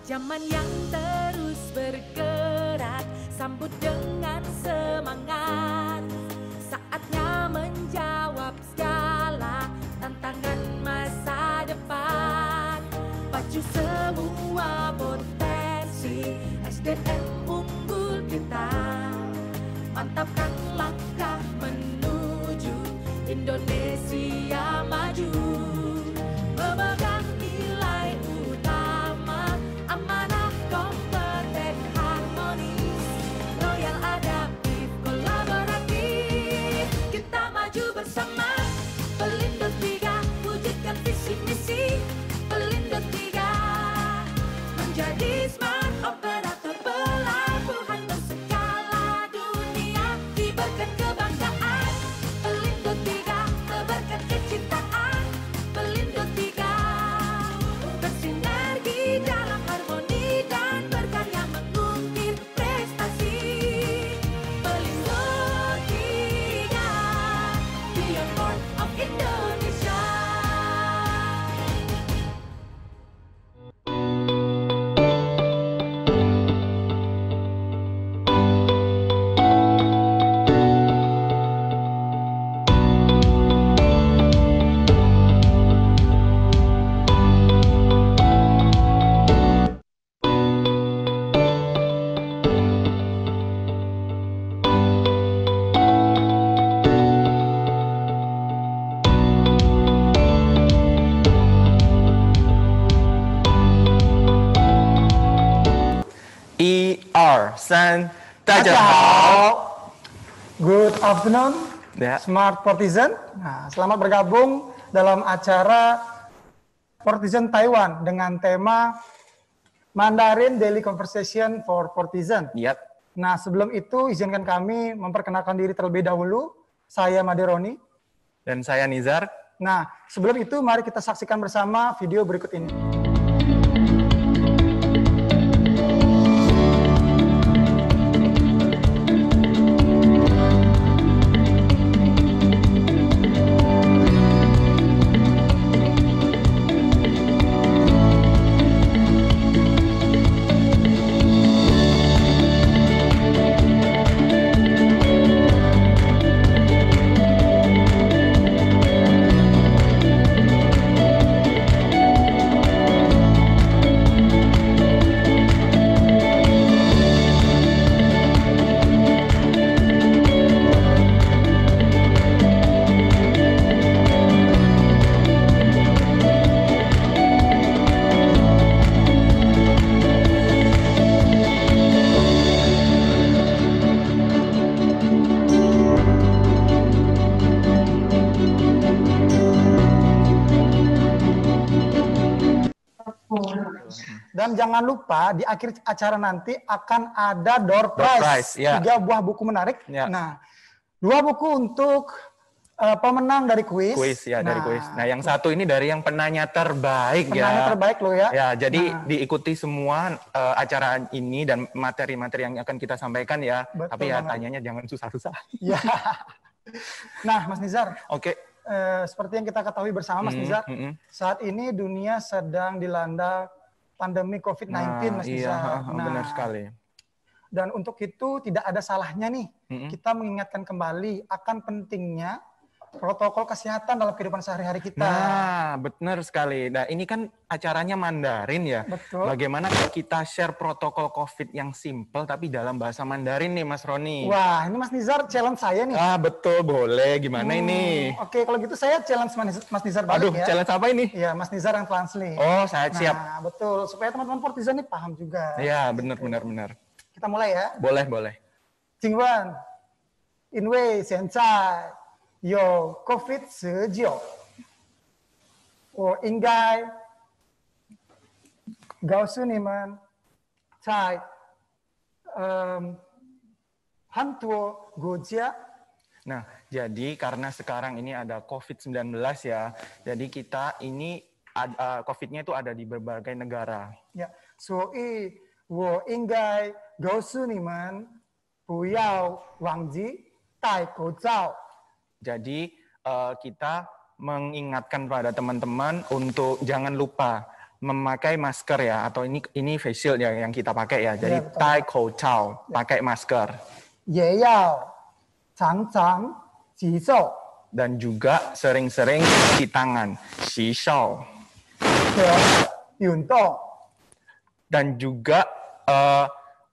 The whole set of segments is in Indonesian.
Zaman yang terus bergerak, sambut dengan semangat. Saatnya menjawab segala tantangan masa depan. Pacu semua potensi SDM unggul kita. Mantapkan langkah menuju Indonesia maju. Memegang nilai utama, amanah, kompeten, harmonis, loyal, adaptif, kolaboratif. Kita maju bersama, Pelindo 3, wujudkan visi misi. Pelindo 3 menjadi smart operator pelabuhan berskala dunia. Kibarkan kebanggaan, Pelindo 3 tebarkan kecintaan. Pelindo 3 bersinergi dalam harmoni dan berkarya mengukir prestasi. Pelindo 3, Beyond Port of Indonesia. Good afternoon, Ya. Smart Portizen. Nah, selamat bergabung dalam acara Portizen Taiwan dengan tema Mandarin Daily Conversation for Portizen. Yap. Nah, sebelum itu izinkan kami memperkenalkan diri terlebih dahulu. Saya Maderoni. Dan saya Nizar. Nah, sebelum itu mari kita saksikan bersama video berikut ini. Dan jangan lupa di akhir acara nanti akan ada door prize, ya. 3 buah buku menarik. Ya. Nah, 2 buku untuk pemenang dari kuis. Dari kuis. Nah, yang satu ini dari yang penanya terbaik penanya terbaik loh ya. Ya, jadi diikuti semua acara ini dan materi-materi yang akan kita sampaikan ya. Betul Tapi ya banget. tanyanya jangan susah-susah. Ya. Nah, Mas Nizar. Oke. Seperti yang kita ketahui bersama, Mas Nizar, saat ini dunia sedang dilanda pandemi COVID-19, Mas Nizar. Iya, benar sekali. Dan untuk itu tidak ada salahnya nih, kita mengingatkan kembali akan pentingnya protokol kesehatan dalam kehidupan sehari-hari kita. Nah, benar sekali. Nah, ini kan acaranya Mandarin ya. Betul. Bagaimana kalau kita share protokol COVID yang simple tapi dalam bahasa Mandarin nih, Mas Roni? Wah, ini Mas Nizar challenge saya nih. Ah, betul, boleh. Gimana ini? Oke, kalau gitu saya challenge Mas Nizar balik. Aduh, ya. challenge apa ini? Iya, Mas Nizar yang translate. Oh, saya siap. Nah, betul. Supaya teman-teman Portizen ini paham juga. Iya, benar. Kita mulai ya. Boleh. 请问，因为现在有 COVID-19，我应该告诉你们，在很多国家 Nah, jadi karena sekarang ini ada COVID-19 ya, jadi kita ini COVID-nya itu ada di berbagai negara. 呀，所以我应该告诉你们，不要忘记戴口罩。 Jadi kita mengingatkan pada teman-teman untuk jangan lupa memakai masker ya, atau ini face shield ya yang kita pakai ya. Jadi betul. tai口罩, pakai masker. 也要常常洗手 Dan juga sering-sering cuci tangan, 洗手. 和运动。 Dan juga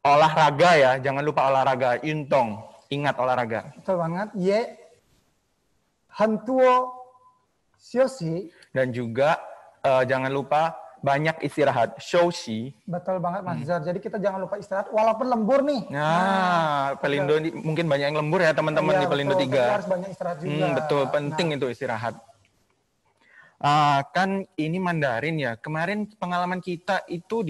olahraga ya, jangan lupa olahraga, 运动, ingat olahraga. Betul banget. 也很多休息。 Dan juga jangan lupa banyak istirahat, 休息. Betul banget Mas Zar. Jadi kita jangan lupa istirahat walaupun lembur nih. Nah, Pelindo mungkin banyak yang lembur ya teman-teman di Pelindo 3. Kita harus banyak istirahat juga. Betul, penting itu istirahat. Kan ini Mandarin ya. Kemarin pengalaman kita itu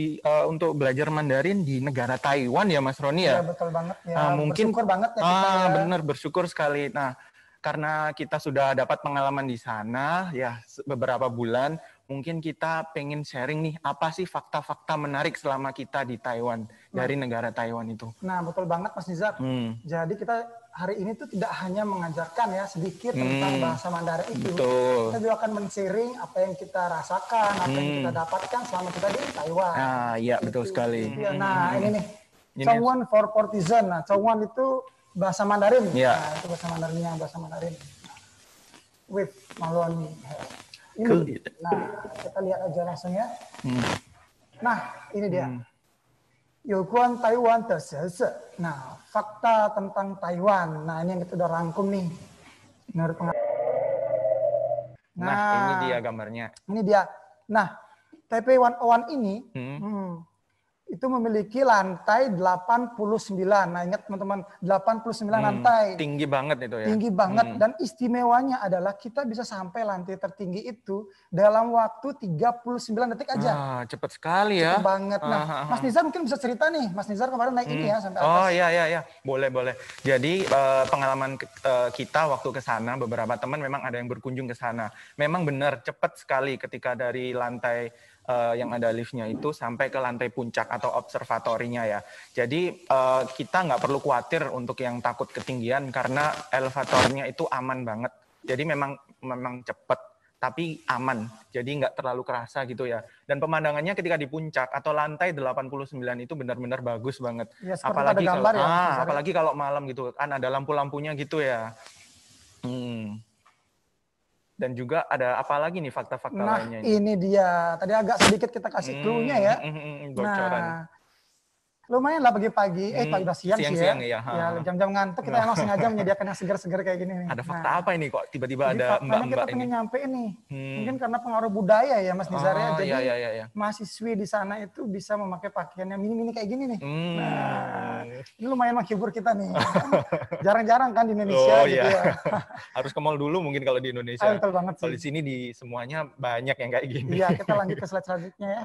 untuk belajar Mandarin di negara Taiwan ya Mas Roni ya. Iya betul banget ya. Mungkin bersyukur banget ya kita ya. benar bersyukur sekali. Nah, karena kita sudah dapat pengalaman di sana ya beberapa bulan, mungkin kita pengen sharing nih apa sih fakta-fakta menarik selama kita di Taiwan dari negara Taiwan itu. Nah betul banget Mas Nizar. Jadi kita hari ini tuh tidak hanya mengajarkan ya sedikit tentang bahasa Mandarin itu. Betul. Kita juga akan men-sharing apa yang kita rasakan, apa yang kita dapatkan selama kita di Taiwan. Nah, iya betul sekali. Ya, nah ini nih, Chongwon for Partisan. Nah Chongwon itu bahasa Mandarin. Ya. Nah itu bahasa Mandarinnya, bahasa Mandarin. With Maloni. Ini. Nah kita lihat aja langsung ya. Nah ini dia. 有关台湾的特色. Nah, fakta tentang Taiwan. Nah, ini yang kita udah rangkum nih. Menurut Nah, ini dia gambarnya. Ini dia. Nah, Taipei 101 ini itu memiliki lantai 89. Nah, ingat teman-teman, 89 lantai. Tinggi banget itu ya. Tinggi banget. Dan istimewanya adalah kita bisa sampai lantai tertinggi itu dalam waktu 39 detik aja. Cepet sekali ya. Cepet banget. Nah, Mas Nizar mungkin bisa cerita nih. Mas Nizar kemarin naik ini ya sampai atas. Oh iya. Boleh. Jadi pengalaman kita waktu ke sana, beberapa teman memang ada yang berkunjung ke sana. Memang benar cepat sekali ketika dari lantai yang ada liftnya itu sampai ke lantai puncak atau observatorinya ya. Jadi kita nggak perlu khawatir untuk yang takut ketinggian karena elevatornya itu aman banget. Jadi memang cepat tapi aman. Jadi nggak terlalu kerasa gitu ya. Dan pemandangannya ketika di puncak atau lantai 89 itu benar-benar bagus banget. Ya, apalagi ada gambar kalau, ya, apalagi kalau malam gitu kan ada lampu-lampunya gitu ya. Dan juga ada apa lagi nih fakta-fakta lainnya? Nah, ini dia. Tadi agak sedikit kita kasih clue-nya ya. Bocoran. Nah, lumayan lah pagi-pagi. Pagi udah siang sih siang ya. ya. Ya, jam-jam ngantuk kita emang sengaja menyediakan yang segar-segar kayak gini nih. Ada fakta apa ini kok tiba-tiba Jadi ada faktanya mbak-mbak kita pengen ini? nyampein nih. Mungkin karena pengaruh budaya ya Mas Nizar ya. Jadi Iya. mahasiswi di sana itu bisa memakai pakaian yang mini-mini kayak gini nih. Nah, ini lumayan menghibur kita nih. Jarang-jarang kan di Indonesia gitu ya. Harus ke mall dulu mungkin kalau di Indonesia. Betul banget sih. Kalau di sini di semuanya banyak yang kayak gini. Iya, kita lanjut ke slide selanjutnya ya.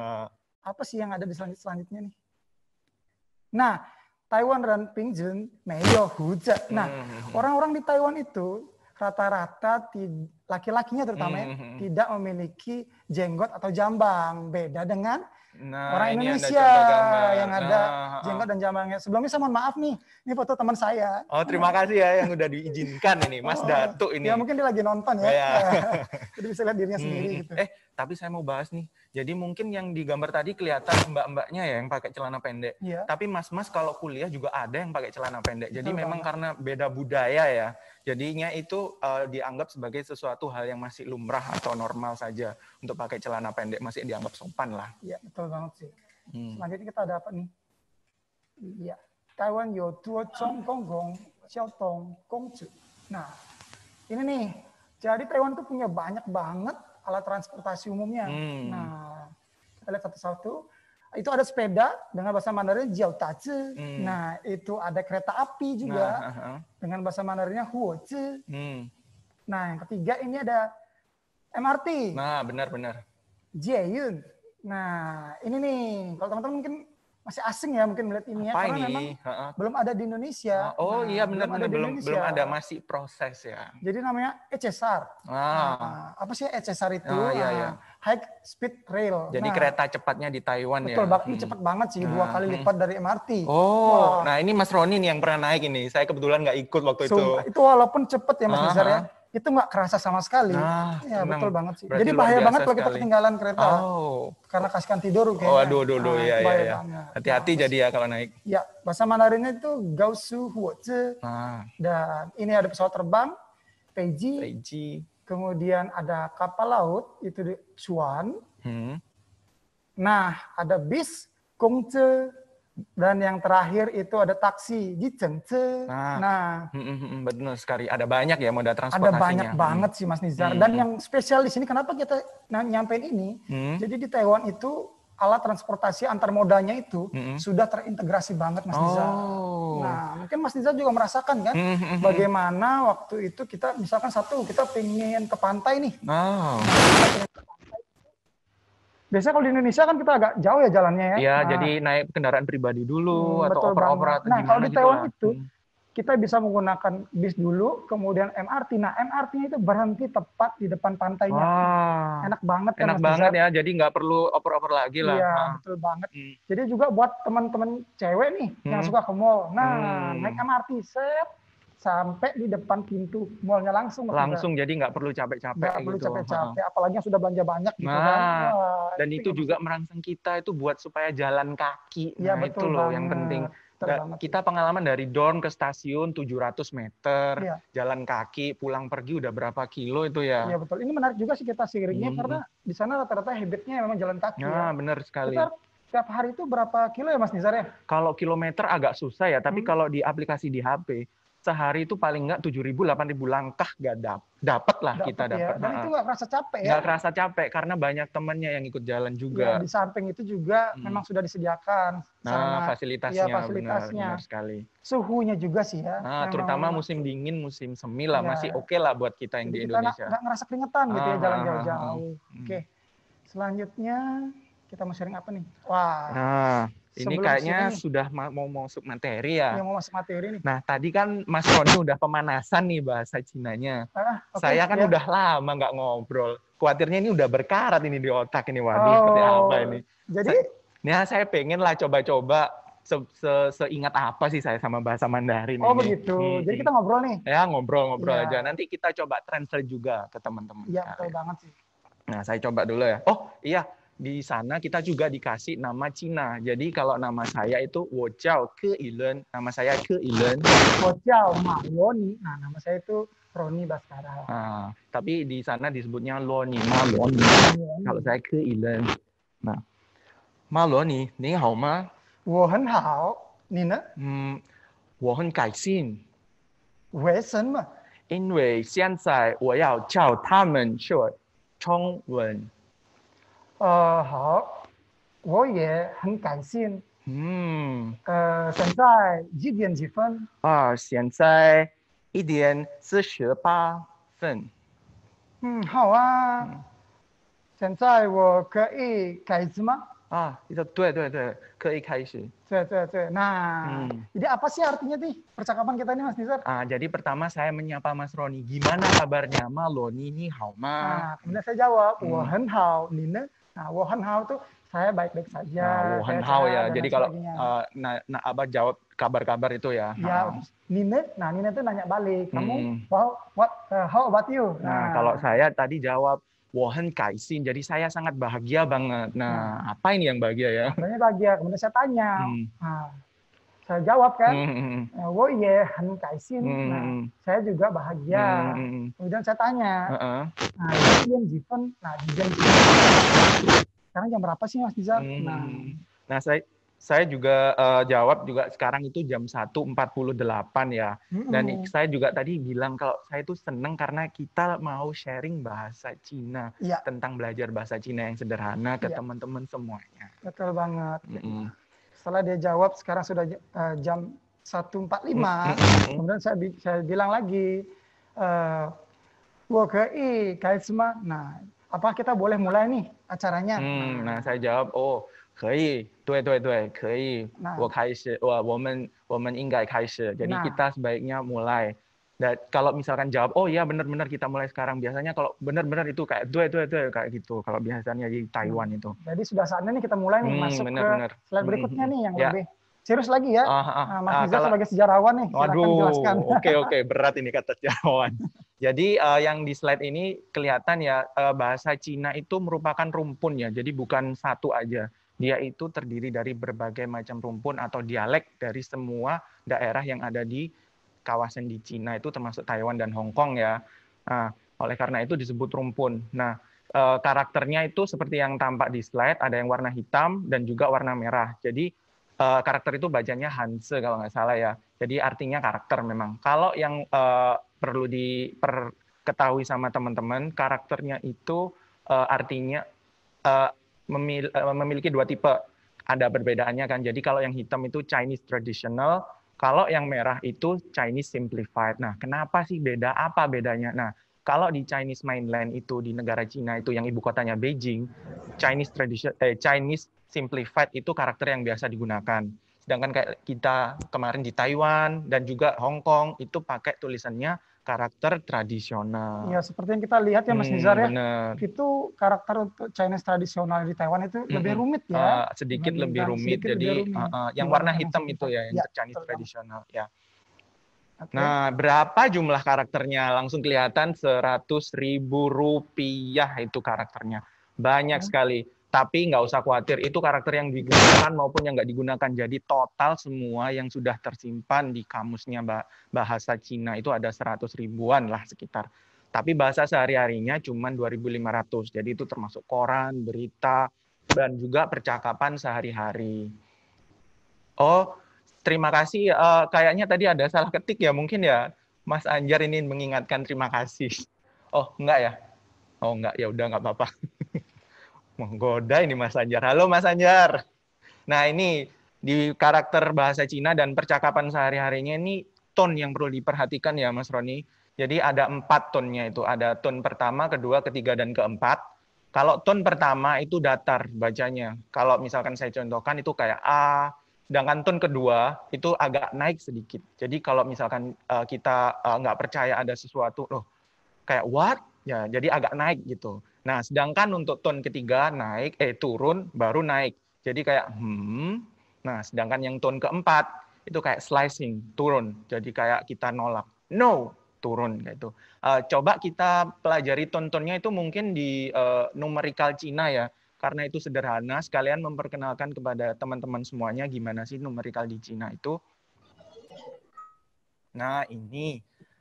Apa sih yang ada di selanjutnya nih? Nah, Taiwan dan Pingjun Meiyo Hujan. Nah, orang-orang di Taiwan itu rata-rata laki-lakinya terutama tidak memiliki jenggot atau jambang. Beda dengan orang Indonesia yang ada jenggot dan jambangnya. Sebelumnya saya mohon maaf nih, ini foto teman saya. Oh, terima kasih ya yang udah diizinkan ini, Mas Datu ini. Ya mungkin dia lagi nonton ya. Jadi bisa lihat dirinya sendiri gitu. Tapi saya mau bahas nih. Jadi mungkin yang di gambar tadi kelihatan mbak-mbaknya ya yang pakai celana pendek. Iya. Tapi mas-mas kalau kuliah juga ada yang pakai celana pendek. Jadi memang karena beda budaya ya. Jadinya itu dianggap sebagai sesuatu hal yang masih lumrah atau normal saja untuk pakai celana pendek, masih dianggap sopan lah. Iya, betul banget sih. Selanjutnya kita ada apa nih? Iya. Taiwan yo duo zhong gong gong xiao dong gong zhu. Nah, ini nih. Jadi Taiwan tuh punya banyak banget alat transportasi umumnya. Nah, kita lihat satu-satu. Itu ada sepeda dengan bahasa Mandarin jiao tazi. Nah, itu ada kereta api juga dengan bahasa Mandarinnya huozi. Nah, yang ketiga ini ada MRT. Nah, benar-benar. Jieyun. Nah, ini nih, kalau teman-teman mungkin masih asing ya mungkin melihat ini ya, Apa karena ini? memang belum ada di Indonesia. Iya benar-benar belum Indonesia. ada, masih proses ya. Jadi namanya ECSAR. Apa sih ECSAR itu? Iya. High Speed Rail. Jadi kereta cepatnya di Taiwan ya. Betul banget, ini cepat banget sih, 2 kali lipat dari MRT. Nah ini Mas Roni nih yang pernah naik ini. Saya kebetulan nggak ikut waktu itu. Itu walaupun cepat ya Mas Nizar ya. itu nggak kerasa sama sekali. Nah, Ya senang. betul banget sih. Berarti Jadi luar bahaya biasa banget kalau kita sekali. ketinggalan kereta. Oh. Karena kasihkan tidur Oh, kayaknya. aduh, Nah, ya, itu bahaya ya. banget. Hati-hati Nah, jadi ya kalau naik. Ya, bahasa Mandarinnya itu Gaosu Huozi. Nah, Dan ini ada pesawat terbang, Peiji, Taiji. kemudian ada kapal laut, itu di Chuan. Hmm. Nah, ada bis, Gongce, dan yang terakhir itu ada taksi, Jizengce. Nah, Benar sekali. Ada banyak ya moda ada transportasinya. banyak banget sih Mas Nizar. Dan yang spesial di sini kenapa kita nyampein ini? Jadi di Taiwan itu alat transportasi antar modanya itu sudah terintegrasi banget Mas Nizar. Nah, mungkin Mas Nizar juga merasakan kan bagaimana waktu itu kita misalkan kita pengen ke pantai nih. Oh. Biasanya kalau di Indonesia kan kita agak jauh ya jalannya ya. Iya, Nah, jadi naik kendaraan pribadi dulu atau betul oper-oper banget. atau Nah, gimana kalau di gitu Taiwan lah. itu kita bisa menggunakan bis dulu, kemudian MRT. Nah, MRT-nya itu berhenti tepat di depan pantainya. Wah. Enak banget kan Enak Mas banget Nizar? ya, jadi nggak perlu oper-oper lagi lah. Iya, Nah. betul banget. Jadi juga buat teman-teman cewek nih yang suka ke mall. Nah, naik MRT set sampai di depan pintu mallnya langsung. Mas Nizar. Langsung, jadi nggak perlu capek-capek Nggak gitu. perlu capek-capek, apalagi yang sudah belanja banyak gitu kan. Nah, Wah, dan itu juga merangsang kita itu buat supaya jalan kaki. Iya, Nah, betul itu loh yang banget. penting. Betul banget. Kita pengalaman dari dorm ke stasiun 700 meter, Iya. jalan kaki, pulang pergi udah berapa kilo itu ya. Iya betul. Ini menarik juga sih kita seiringnya karena di sana rata-rata habitnya memang jalan kaki. Nah, Ya. benar sekali. Kita tiap hari itu berapa kilo ya Mas Nizar ya? Kalau kilometer agak susah ya, tapi kalau di aplikasi di HP, sehari itu paling nggak 7.000, 8.000 langkah nggak dapat lah kita ya. dapat. Dan itu nggak kerasa capek ya? Nggak kerasa capek karena banyak temennya yang ikut jalan Ya, juga. di samping itu juga memang sudah disediakan Nah, fasilitasnya, ya, fasilitasnya. benar sekali. Suhunya juga sih ya. Nah, memang terutama musim dingin, musim semi lah, Ya. masih oke lah buat kita yang Jadi di kita Indonesia. nggak ngerasa keringetan gitu ya jalan Ah, jauh-jauh. Oke. Selanjutnya kita mau sharing apa nih? Wah. Nah, ini sebelum kayaknya sini nih, sudah mau masuk materi ya. yang mau masuk materi nih. Nah, tadi kan Mas Roni udah pemanasan nih bahasa Cinanya. Oke, Saya kan ya. udah lama nggak ngobrol. Khawatirnya ini udah berkarat ini di otak ini. Waduh, seperti apa ini? Jadi Saya pengen lah coba-coba seingat apa sih saya sama bahasa Mandarin ini. begitu. Jadi kita ngobrol nih. Ya, ngobrol-ngobrol Ya. aja. Nanti kita coba translate juga ke teman-teman. Iya, sekalian. betul banget sih. Nah, saya coba dulu ya. Oh, iya. Di sana kita juga dikasih nama Cina. Jadi kalau nama saya itu Wo Jiao Ke Ilen. Nama saya Ke Ilen. Bocau Ma Loni. Nah, nama saya itu Roni Baskara. Nah, tapi di sana disebutnya Loni, Ma Loni. Kalau saya Ke Ilen. Nah, Ma Loni, ni hao ma? 我很好，你呢？我很开心，为什么？因为现在我要教他们说中文。好，我也很感心。现在几点几分？现在1:48。好啊。现在我可以开始吗？itu对，可以开始。对。Nah, jadi apa sih artinya nih percakapan kita ini Mas Nizar? Jadi pertama saya menyapa Mas Roni, gimana kabarnya? Ma Loni ni hao ma? Kemudian saya jawab, 我很好，你呢？Nah, 我很好tuh saya baik-baik saja. 我很好ya. dan Jadi lain kalau sebagainya. jawab kabar-kabar itu ya. Ya, Nina, Nina tuh nanya balik, kamu, how about you? Nah, kalau saya tadi jawab, 我很开心, jadi saya sangat bahagia banget. Nah, apa ini yang bahagia ya? Sebenarnya bahagia, kemudian saya tanya, saya jawab kan, 我也很开心. Nah, saya juga bahagia. Kemudian saya tanya, nah, Jifen, sekarang jam berapa sih Mas Nizar? Nah, saya juga jawab juga sekarang itu jam 1:48 ya. Dan saya juga tadi bilang kalau saya itu seneng karena kita mau sharing bahasa Cina. Tentang belajar bahasa Cina yang sederhana ke teman-teman semuanya. Betul banget. Setelah dia jawab sekarang sudah jam 1:45. Kemudian saya bilang lagi, 我可以开始吗? Nah, apa kita boleh mulai nih acaranya? Nah, saya jawab, 可以，对，可以，我开始，我们应该开始. Jadi kita sebaiknya mulai. Dan kalau misalkan jawab, iya benar-benar kita mulai sekarang. Biasanya kalau benar-benar itu kayak, 对，kayak gitu. Kalau biasanya di Taiwan itu. Jadi sudah saatnya nih kita mulai nih masuk ke slide berikutnya nih yang lebih serius lagi ya. Nah, Mas Nizar sebagai sejarawan nih, silakan jelaskan. Oke, berat ini kata sejarawan. Jadi yang di slide ini kelihatan ya, bahasa Cina itu merupakan rumpun ya, jadi bukan satu aja. Dia itu terdiri dari berbagai macam rumpun atau dialek dari semua daerah yang ada di kawasan di Cina itu termasuk Taiwan dan Hong Kong ya. Nah, oleh karena itu disebut rumpun. Nah, karakternya itu seperti yang tampak di slide, ada yang warna hitam dan juga warna merah. Jadi karakter itu bacanya Hanse kalau nggak salah ya. Jadi artinya karakter memang. Kalau yang perlu diketahui sama teman-teman, karakternya itu artinya memiliki dua tipe. Ada perbedaannya kan. Jadi kalau yang hitam itu Chinese traditional, kalau yang merah itu Chinese simplified. Nah, kenapa sih beda? Apa bedanya? Nah, kalau di Chinese mainland itu di negara Cina itu yang ibu kotanya Beijing, Chinese simplified itu karakter yang biasa digunakan. Sedangkan kayak kita kemarin di Taiwan dan juga Hong Kong itu pakai tulisannya karakter tradisional. Ya, seperti yang kita lihat ya Mas Nizar ya. Bener. Itu karakter untuk Chinese tradisional di Taiwan itu lebih rumit ya. Sedikit lebih rumit. Jadi yang warna hitam itu ya yang Chinese tradisional ya. Okay. Nah, berapa jumlah karakternya? Langsung kelihatan 100.000 rupiah itu karakternya. Banyak sekali. Tapi nggak usah khawatir, itu karakter yang digunakan maupun yang nggak digunakan. Jadi total semua yang sudah tersimpan di kamusnya bahasa Cina itu ada 100 ribuan lah sekitar. Tapi bahasa sehari-harinya cuma 2.500. Jadi itu termasuk koran, berita, dan juga percakapan sehari-hari. Oh, terima kasih. Kayaknya tadi ada salah ketik ya, mungkin ya. Mas Anjar ini mengingatkan terima kasih. Oh, enggak ya? Oh, enggak. Ya udah, nggak apa-apa. Menggoda ini Mas Anjar. Halo Mas Anjar. Nah, ini di karakter bahasa Cina dan percakapan sehari-harinya ini tone yang perlu diperhatikan ya Mas Roni. Jadi ada 4 tone-nya itu. Ada tone pertama, kedua, ketiga, dan keempat. Kalau tone pertama itu datar bacanya. Kalau misalkan saya contohkan itu kayak A. Sedangkan tone kedua itu agak naik sedikit. Jadi kalau misalkan kita nggak percaya ada sesuatu, loh kayak what? Ya, jadi agak naik gitu. Nah, sedangkan untuk tone ketiga naik, turun, baru naik. Jadi kayak Nah, sedangkan yang tone keempat itu kayak slicing, turun. Jadi kayak kita nolak. No, turun kayak itu. Coba kita pelajari tone-tonenya itu mungkin di numerikal Cina ya. Karena itu sederhana, sekalian memperkenalkan kepada teman-teman semuanya gimana sih numerikal di Cina itu. Nah, ini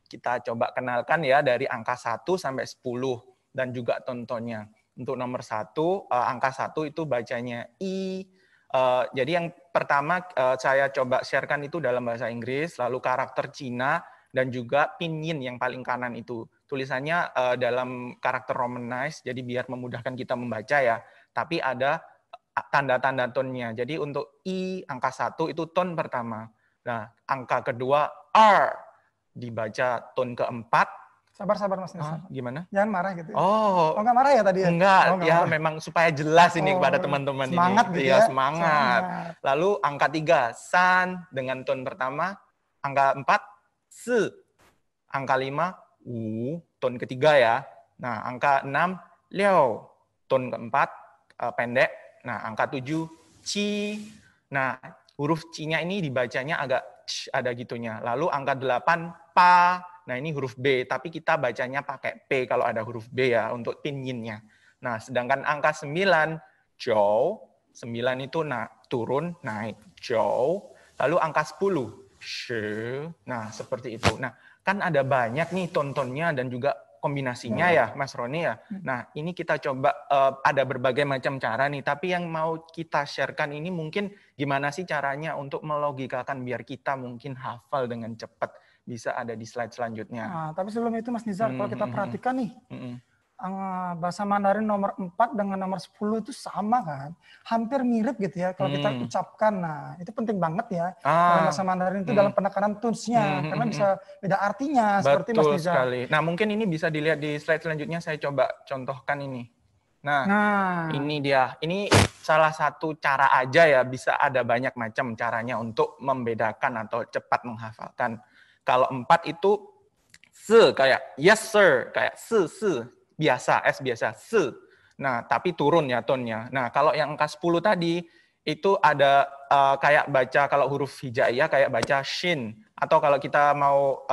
kita coba kenalkan ya dari angka 1 sampai 10 dan juga tontonnya. Untuk nomor 1, angka 1 itu bacanya I. Jadi yang pertama saya coba sharekan itu dalam bahasa Inggris, lalu karakter Cina, dan juga pinyin yang paling kanan itu. Tulisannya dalam karakter Romanized, jadi biar memudahkan kita membaca ya. Tapi ada tanda-tanda tone-nya. Jadi untuk I, angka 1 itu tone pertama. Nah, angka kedua R. Dibaca tone keempat. Sabar Mas Nizar. Gimana? Jangan marah gitu. Oh, nggak marah ya tadi ya? Enggak, nggak ya marah. memang supaya jelas ini kepada teman-teman ini. Semangat gitu ya? Semangat. Lalu angka 3, san dengan tone pertama. Angka 4, se. Angka 5, tone ketiga ya. Nah, angka 6, liao. Tone keempat, pendek. Nah, angka 7, ci. Nah, huruf C-nya ini dibacanya agak ada gitunya. Lalu angka 8, pa. Nah, ini huruf B, tapi kita bacanya pakai P kalau ada huruf B ya untuk pinyinnya. Nah, sedangkan angka 9, jou. 9 itu turun, naik, jou. Lalu angka 10, shi. Nah, seperti itu. Nah, kan ada banyak nih tontonnya dan juga kombinasinya ya, Mas Roni ya. Nah, ini kita coba ada berbagai macam cara nih, tapi yang mau kita sharekan ini mungkin gimana sih caranya untuk melogikakan biar kita mungkin hafal dengan cepat. Bisa ada di slide selanjutnya. Nah, tapi sebelum itu Mas Nizar, kalau kita perhatikan nih, bahasa Mandarin nomor 4 dengan nomor 10 itu sama kan? Hampir mirip gitu ya kalau kita ucapkan. Nah, itu penting banget ya. Bahasa Mandarin itu dalam penekanan tunes-nya. Karena bisa beda artinya, seperti Mas Nizar. Sekali. Nah, mungkin ini bisa dilihat di slide selanjutnya, saya coba contohkan ini. Nah, ini dia. Ini salah satu cara aja ya, bisa ada banyak macam caranya untuk membedakan atau cepat menghafalkan. Kalau 4 itu se, kayak yes sir, kayak se, biasa, S biasa, se. Nah, tapi turun ya tone-nya. Nah, kalau yang angka 10 tadi, itu ada kayak baca kalau huruf hijaiyah kayak baca shin, atau kalau kita mau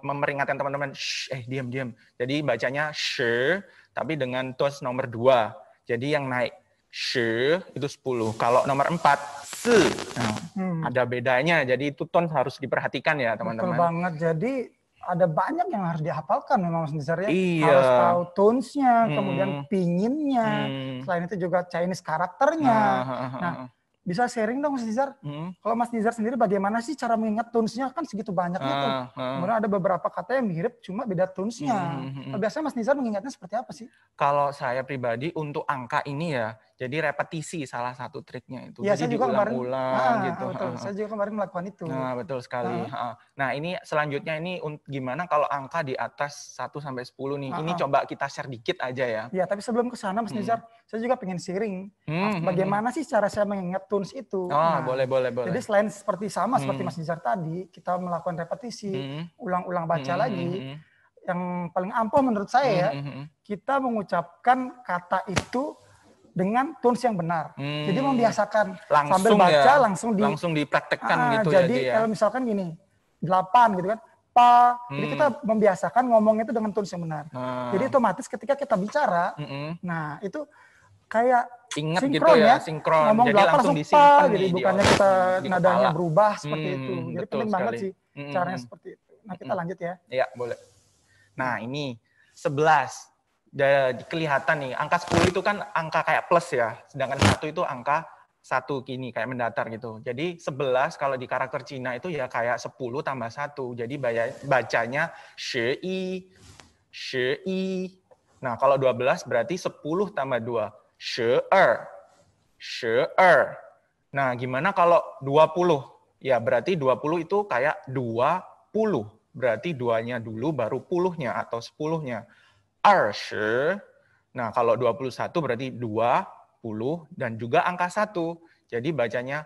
memperingatkan teman-teman, diam. Jadi bacanya sh tapi dengan tone nomor 2. Jadi yang naik sh itu 10. Kalau nomor 4 se. Nah, ada bedanya. Jadi itu tone harus diperhatikan ya, teman-teman. Betul banget. Jadi ada banyak yang harus dihafalkan memang Mas Nizar ya. Iya. Harus tahu tones-nya, kemudian pinginnya, selain itu juga Chinese karakternya. Nah, bisa sharing dong Mas Nizar. Kalau Mas Nizar sendiri bagaimana sih cara mengingat tones-nya? Kan segitu banyaknya tuh. Kemudian ada beberapa kata yang mirip cuma beda tones-nya. Biasanya Mas Nizar mengingatnya seperti apa sih? Kalau saya pribadi untuk angka ini ya, jadi repetisi salah satu triknya itu. Ya, jadi saya juga diulang-ulang gitu. Betul. Saya juga kemarin melakukan itu. Nah, betul sekali. Nah, ini selanjutnya ini gimana kalau angka di atas 1 sampai 10 nih. Ini coba kita share dikit aja ya. Ya, tapi sebelum ke sana Mas Nizar, saya juga pengen sharing. Bagaimana sih cara saya mengingat tones itu? Boleh. Jadi selain seperti Mas Nizar tadi, kita melakukan repetisi, ulang-ulang baca lagi. Yang paling ampuh menurut saya ya, kita mengucapkan kata itu dengan tones yang benar. Jadi membiasakan sambil baca langsung dipraktekkan gitu jadi ya. kalau misalkan gini, 8 gitu kan, pa. Jadi kita membiasakan ngomong itu dengan tones yang benar. Jadi otomatis ketika kita bicara, nah itu kayak ingat sinkron gitu ya, sinkron. ngomong Jadi 8 langsung pa, disimpan jadi nih bukannya di kita di nadanya kepala. berubah seperti itu. Jadi Betul penting banget sekali. sih caranya seperti itu. Nah kita lanjut ya. Iya, boleh. Nah ini 11. Kelihatan nih, angka 10 itu kan angka kayak plus ya, sedangkan 1 itu angka 1 gini, kayak mendatar gitu. Jadi 11 kalau di karakter Cina itu ya kayak 10 tambah 1. Jadi bacanya shi. Nah kalau 12 berarti 10 tambah 2. Shi. Nah gimana kalau 20? Ya berarti 20 itu kayak 20. Berarti 2-nya dulu baru puluhnya atau 10-nya. Nah, kalau 21 berarti 20 dan juga angka 1. Jadi bacanya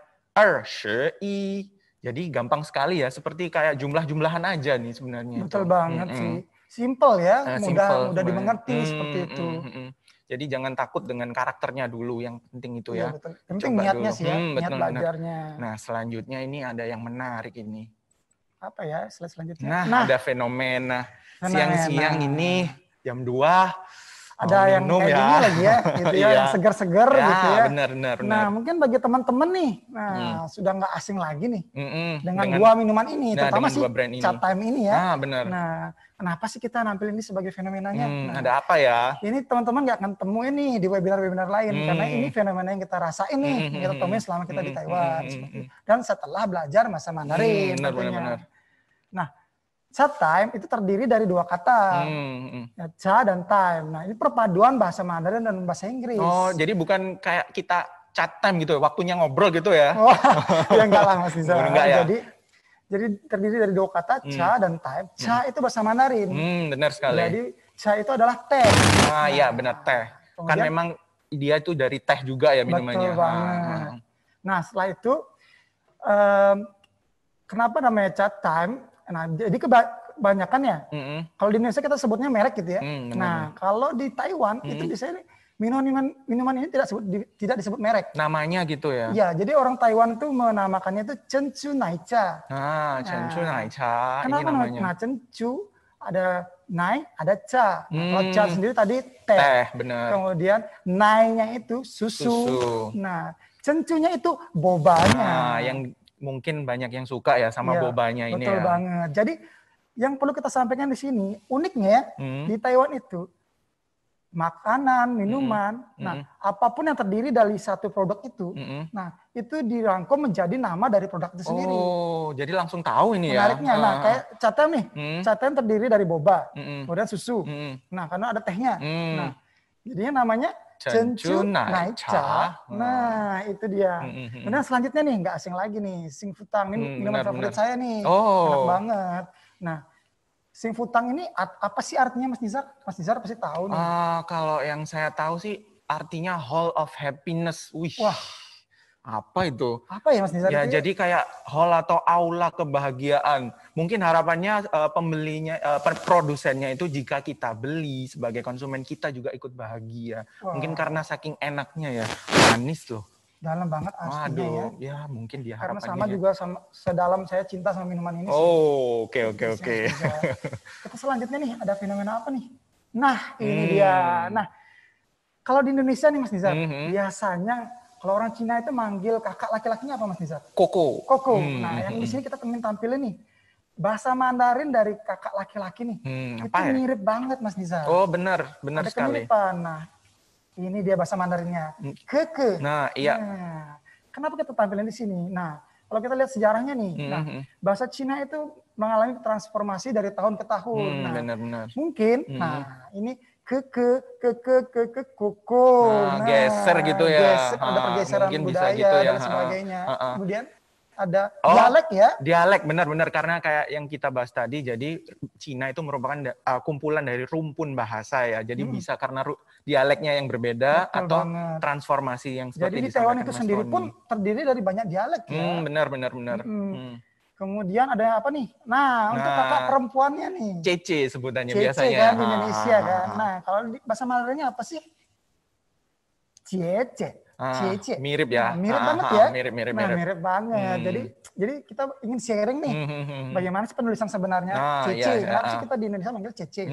i. Jadi gampang sekali ya, seperti kayak jumlah-jumlahan aja nih sebenarnya. Betul banget sih. Simple ya, mudah dimengerti seperti itu. Jadi jangan takut dengan karakternya dulu, yang penting itu ya. Betul. Yang penting niatnya sih ya, niat belajarnya. Nah, selanjutnya ini ada yang menarik ini. Apa ya slide selanjutnya? Nah, ada fenomena. Siang-siang ini jam 2 ada yang minum kayak ya. gini lagi ya, gitu ya, yang segar-segar gitu ya. Benar. Nah, mungkin bagi teman-teman nih, sudah nggak asing lagi nih dengan dua minuman ini, terutama sih Chat Time ini ya. Benar. Nah, kenapa sih kita nampil ini sebagai fenomenanya? Ada apa ya? Ini teman-teman nggak akan temuin nih di webinar-webinar lain, karena ini fenomena yang kita rasain nih, kita temuin selama kita di Taiwan. Seperti itu. Dan setelah belajar bahasa Mandarin. Benar. Nah, Chat Time itu terdiri dari 2 kata, ya, cha dan time. Nah, ini perpaduan bahasa Mandarin dan bahasa Inggris. Oh, jadi bukan kayak kita chat time gitu, waktunya ngobrol gitu ya? Oh, ya enggak lah Mas Nizar. Ya? Jadi terdiri dari 2 kata, cha dan time. Cha itu bahasa Mandarin. Benar sekali. Jadi cha itu adalah teh. Iya benar, teh. Kan memang dia itu dari teh juga ya minumannya. Betul banget. Nah, setelah itu, kenapa namanya Chat Time? Nah, jadi kebanyakan ya, kalau di Indonesia kita sebutnya merek gitu ya. Nah, kalau di Taiwan itu biasanya minuman ini tidak disebut merek. Namanya gitu ya? Iya, jadi orang Taiwan itu menamakannya itu Chenchu Naicha. Chenchu Naicha. Kenapa namanya? Nah, Chenchu ada nai, ada cha. Kalau cha sendiri tadi teh. Teh, benar. Kemudian nai-nya itu susu. Nah, Chenchu-nya itu bobanya. Yang mungkin banyak yang suka ya sama bobanya ini ya. Betul banget. Jadi yang perlu kita sampaikan di sini, uniknya ya, di Taiwan itu makanan, minuman, nah apapun yang terdiri dari satu produk itu, nah itu dirangkum menjadi nama dari produk itu sendiri. Oh, jadi langsung tahu ini ya. Menariknya, nah kayak Chat Time nih, Chat Time terdiri dari boba, kemudian susu, nah karena ada tehnya, nah jadinya namanya Chenchu Naicha. Nah, itu dia. Kemudian selanjutnya nih, nggak asing lagi nih, Sing Futang. Ini minuman favorit saya nih. Enak banget. Nah, Sing Futang ini apa sih artinya Mas Nizar? Mas Nizar pasti tahu nih. Kalau yang saya tahu sih artinya Hall of Happiness. Wih. Wah. Apa itu? Apa ya Mas Nizar? Ya, jadi kayak hall atau aula kebahagiaan. Mungkin harapannya pembelinya, produsennya itu jika kita beli sebagai konsumen kita juga ikut bahagia. Mungkin karena saking enaknya ya, manis loh. dalam banget artinya ya. Waduh, ya mungkin dia Karena harapannya. sama juga sama sedalam saya cinta sama minuman ini. Oh, oke. Kita selanjutnya nih ada fenomena apa nih? Nah, ini dia. Nah, kalau di Indonesia nih Mas Nizar, biasanya kalau orang Cina itu manggil kakak laki-lakinya apa Mas Nizar? Koko. Koko. Nah, yang di sini kita pengen tampilin nih. Bahasa Mandarin dari kakak laki-laki nih. Itu apa ya? mirip banget Mas Nizar. Oh, benar ada sekali. kemiripan. Nah, ini dia bahasa Mandarinnya. Keke. Nah, iya. Nah, kenapa kita tampilin di sini? Nah, kalau kita lihat sejarahnya nih, nah, bahasa Cina itu mengalami transformasi dari tahun ke tahun. Nah, benar. mungkin, nah ini keke, koko. Nah, geser gitu ya. Ada pergeseran budaya gitu ya. dan sebagainya. Kemudian ada dialek ya. Dialek, benar-benar. Karena kayak yang kita bahas tadi, jadi Cina itu merupakan kumpulan dari rumpun bahasa ya. Jadi bisa karena dialeknya yang berbeda. Betul atau banget. Transformasi yang seperti jadi di disampaikan Taiwan itu Mas sendiri Roni. pun terdiri dari banyak dialek ya. Benar. Kemudian ada apa nih? Nah, untuk kakak perempuannya nih. Cece sebutannya Cece biasanya. kan di Indonesia kan. Nah, kalau di bahasa Mandarinnya apa sih? Cece. Cece. Mirip ya. Nah, mirip banget ya. Mirip banget. Jadi kita ingin sharing nih. Bagaimana sih penulisan sebenarnya Cece? Kenapa sih kita di Indonesia manggil Cece?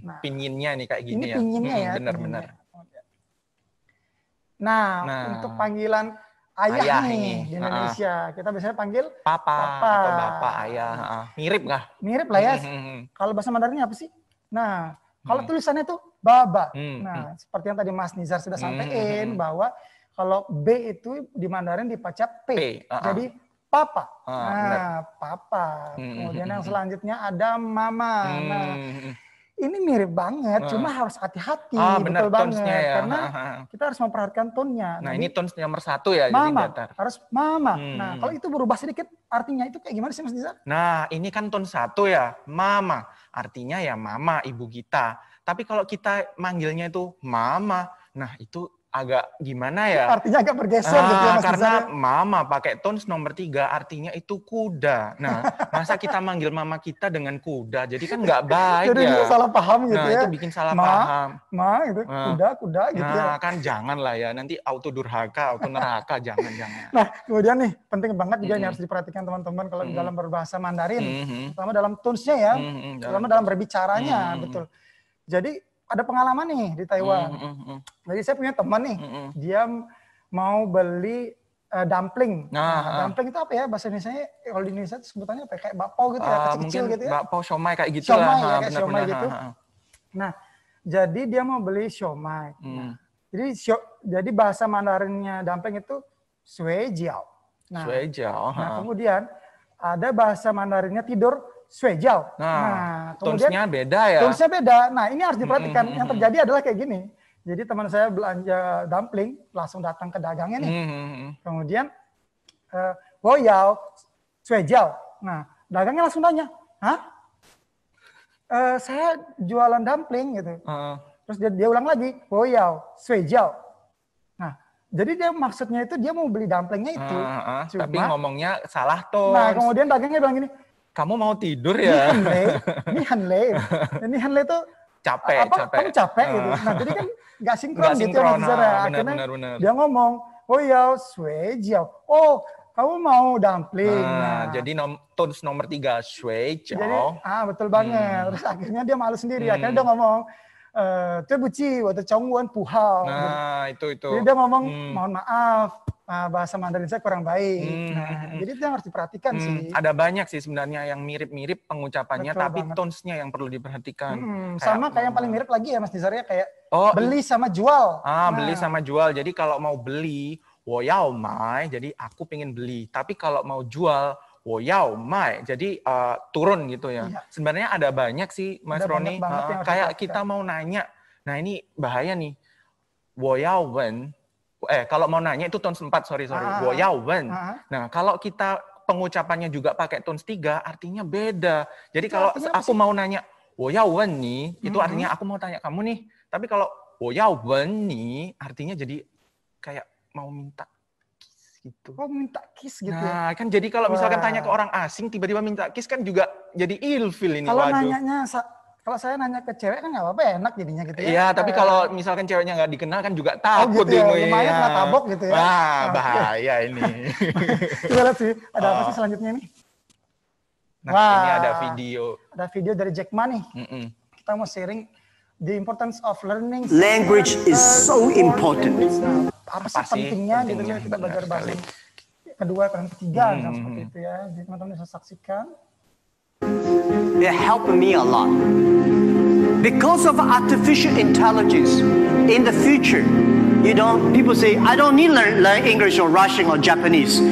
Nah, pinginnya nih kayak gini ini ya. pinginnya ya. Benar. Nah, untuk panggilan ayah nih di Indonesia, kita biasanya panggil papa atau bapak, ayah. Mirip nggak? Mirip lah ya. Kalau bahasa Mandarinnya apa sih? Nah, kalau tulisannya tuh baba. Nah, seperti yang tadi Mas Nizar sudah sampaikan bahwa kalau B itu di Mandarin dibaca P. Jadi papa. Papa. Kemudian yang selanjutnya ada mama. Nah, ini mirip banget, cuma harus hati-hati, betul banget, ya. Karena kita harus memperhatikan tone-nya. Nah, ini tone nomor 1 ya, mama, jadi datar. Harus mama. Nah, kalau itu berubah sedikit, artinya itu kayak gimana sih Mas Nizar? Nah, ini kan tone 1 ya, mama. Artinya ya mama, ibu kita. Tapi kalau kita manggilnya itu mama, nah itu agak gimana ya? Artinya agak bergeser gitu ya Mas karena Nizar. mama pakai tones nomor 3 artinya itu kuda. Nah, masa kita manggil mama kita dengan kuda, jadi kan nggak baik. Jadi ya. salah paham gitu ya. Nah, itu bikin salah paham. Gitu, kuda gitu ya. Nah, kan jangan lah ya, nanti auto durhaka, auto neraka, jangan. Nah, kemudian nih, penting banget juga ini harus diperhatikan teman-teman kalau dalam berbahasa Mandarin, terutama dalam tones-nya ya, terutama dalam berbicaranya, betul. Jadi, ada pengalaman nih di Taiwan. Jadi saya punya teman nih, dia mau beli dumpling. Nah, dumpling itu apa ya bahasa Indonesia? Kalau di Indonesia sebutannya apa? Kayak bakpao gitu ya, kecil-kecil gitu ya. Bakpao, siomay kayak gitu siomay, lah. Ya, kayak siomay gitu. Nah, jadi dia mau beli siomay. Nah, jadi bahasa Mandarinnya dumpling itu suejiao. Nah, kemudian ada bahasa Mandarinnya tidur Suejiao. Nah, kemudian beda ya. Tonsnya beda. Nah, ini harus diperhatikan. Yang terjadi adalah kayak gini. Jadi teman saya belanja dumpling, langsung datang ke dagangnya nih. Kemudian, Woyao, Suejiao. Nah, dagangnya langsung tanya, hah? Saya jualan dumpling gitu. Terus dia ulang lagi, Woyao, Suejiao. Nah, jadi dia maksudnya itu dia mau beli dumplingnya itu. Tapi ngomongnya salah tones. Nah, kemudian dagangnya bilang gini, kamu mau tidur ya? Ini Hanley itu capek. Kamu capek gitu. Nah, jadi kan nggak sinkron gitu ya Mas Nizar. Akhirnya dia ngomong, oh ya, Suejiao. Oh, kamu mau dumpling. Nah, jadi tones nomor 3, Suejiao. Jadi, betul banget. Terus akhirnya dia malu sendiri. Akhirnya dia ngomong, 对不起，我的中文不好. Nah, itu. Jadi dia ngomong, mohon maaf, bahasa Mandarin saya kurang baik. Nah, jadi itu yang harus diperhatikan sih. Ada banyak sih sebenarnya yang mirip-mirip pengucapannya, Betul tapi banget. tones-nya yang perlu diperhatikan. Sama kayak yang paling mirip lagi ya Mas Nizar ya, kayak beli sama jual. Beli sama jual. Jadi kalau mau beli, 我要买, jadi aku pengen beli. Tapi kalau mau jual, 我要卖, jadi turun gitu ya. Iya. Sebenarnya ada banyak sih Mas Roni. Kayak kita mau nanya, nah ini bahaya nih. 我要问, kalau mau nanya itu tones 4, sorry. 我要问. Nah, kalau kita pengucapannya juga pakai tones 3, artinya beda. Jadi kalau aku mau nanya, 我要问你, itu artinya aku mau tanya kamu nih. Tapi kalau 我要问你, artinya jadi kayak mau minta kiss gitu. Oh, minta kiss gitu ya? Kan jadi kalau misalkan tanya ke orang asing, tiba-tiba minta kiss kan juga jadi ilfil ini. Kalau nanyanya Kalau saya nanya ke cewek kan nggak apa-apa, enak jadinya gitu ya. Iya, tapi kalau misalkan ceweknya nggak dikenal kan juga takut gitu ya, ini. lumayan kena tabok gitu ya. Wah, Oke. bahaya ini. Kita lihat sih, ada apa sih selanjutnya nih? Nah, Wah. ini ada video. Ada video dari Jack Ma nih. Mm-mm. Kita mau sharing the importance of learning Language is so important. Nah, apa sih Apa sih pentingnya gitu pentingnya? ya kita belajar Benar bahasa sekali. kedua dan ketiga misalnya seperti itu ya. Jadi teman-teman bisa saksikan. It helped me a lot. Because of artificial intelligence, in the future, people say, I don't need to learn English or Russian or Japanese.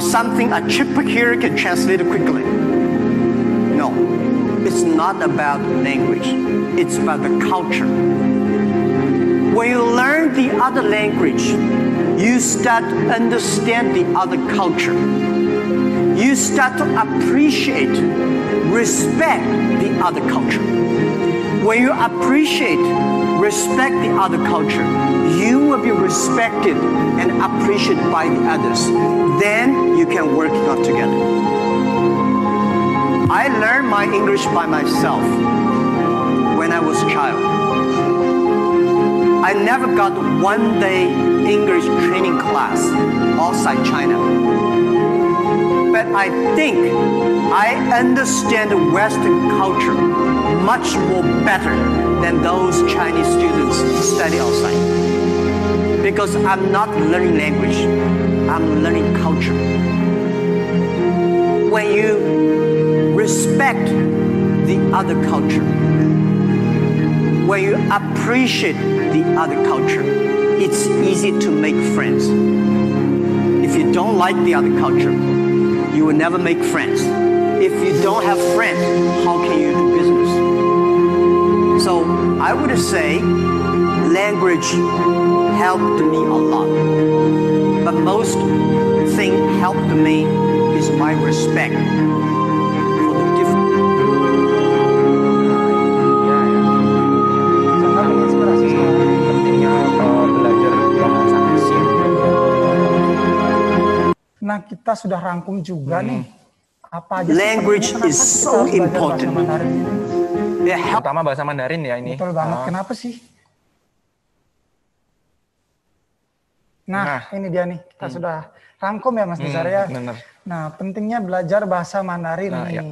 Something a chip here can translate it quickly. No, it's not about language. It's about the culture. When you learn the other language, you start to understand the other culture. You start to appreciate, respect the other culture. When you appreciate, respect the other culture, you will be respected and appreciated by the others. Then you can work out together. I learned my English by myself when I was a child. I never got one day English training class outside China. But I think I understand the Western culture much more better than those Chinese students study outside. Because I'm not learning language, I'm learning culture. When you respect the other culture, when you appreciate the other culture, it's easy to make friends. If you don't like the other culture, you will never make friends. If you don't have friends, how can you do business? So I would say language helped me a lot. But most thing helped me is my respect for the different. Sangat menginspirasi sekali. Pentingnya belajar bahasa asing. Nah, kita sudah rangkum juga nih apa aja sih Language pentingnya, is kenapa kita so harus belajar important. bahasa Mandarin ini? It helped. Terutama bahasa Mandarin ya ini. Betul banget. Ah. Kenapa sih? Nah, ini dia nih. Kita sudah rangkum ya Mas Nizar ya. Bener. Nah, pentingnya belajar bahasa Mandarin Nah, nih. ya.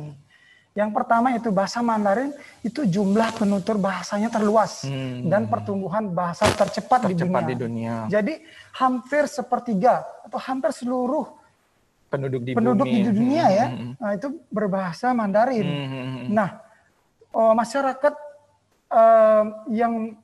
Yang pertama itu bahasa Mandarin itu jumlah penutur bahasanya terluas dan pertumbuhan bahasa tercepat di dunia. Jadi hampir sepertiga atau hampir seluruh Penduduk di penduduk bumi. di dunia ya, nah, itu berbahasa Mandarin. Nah, masyarakat yang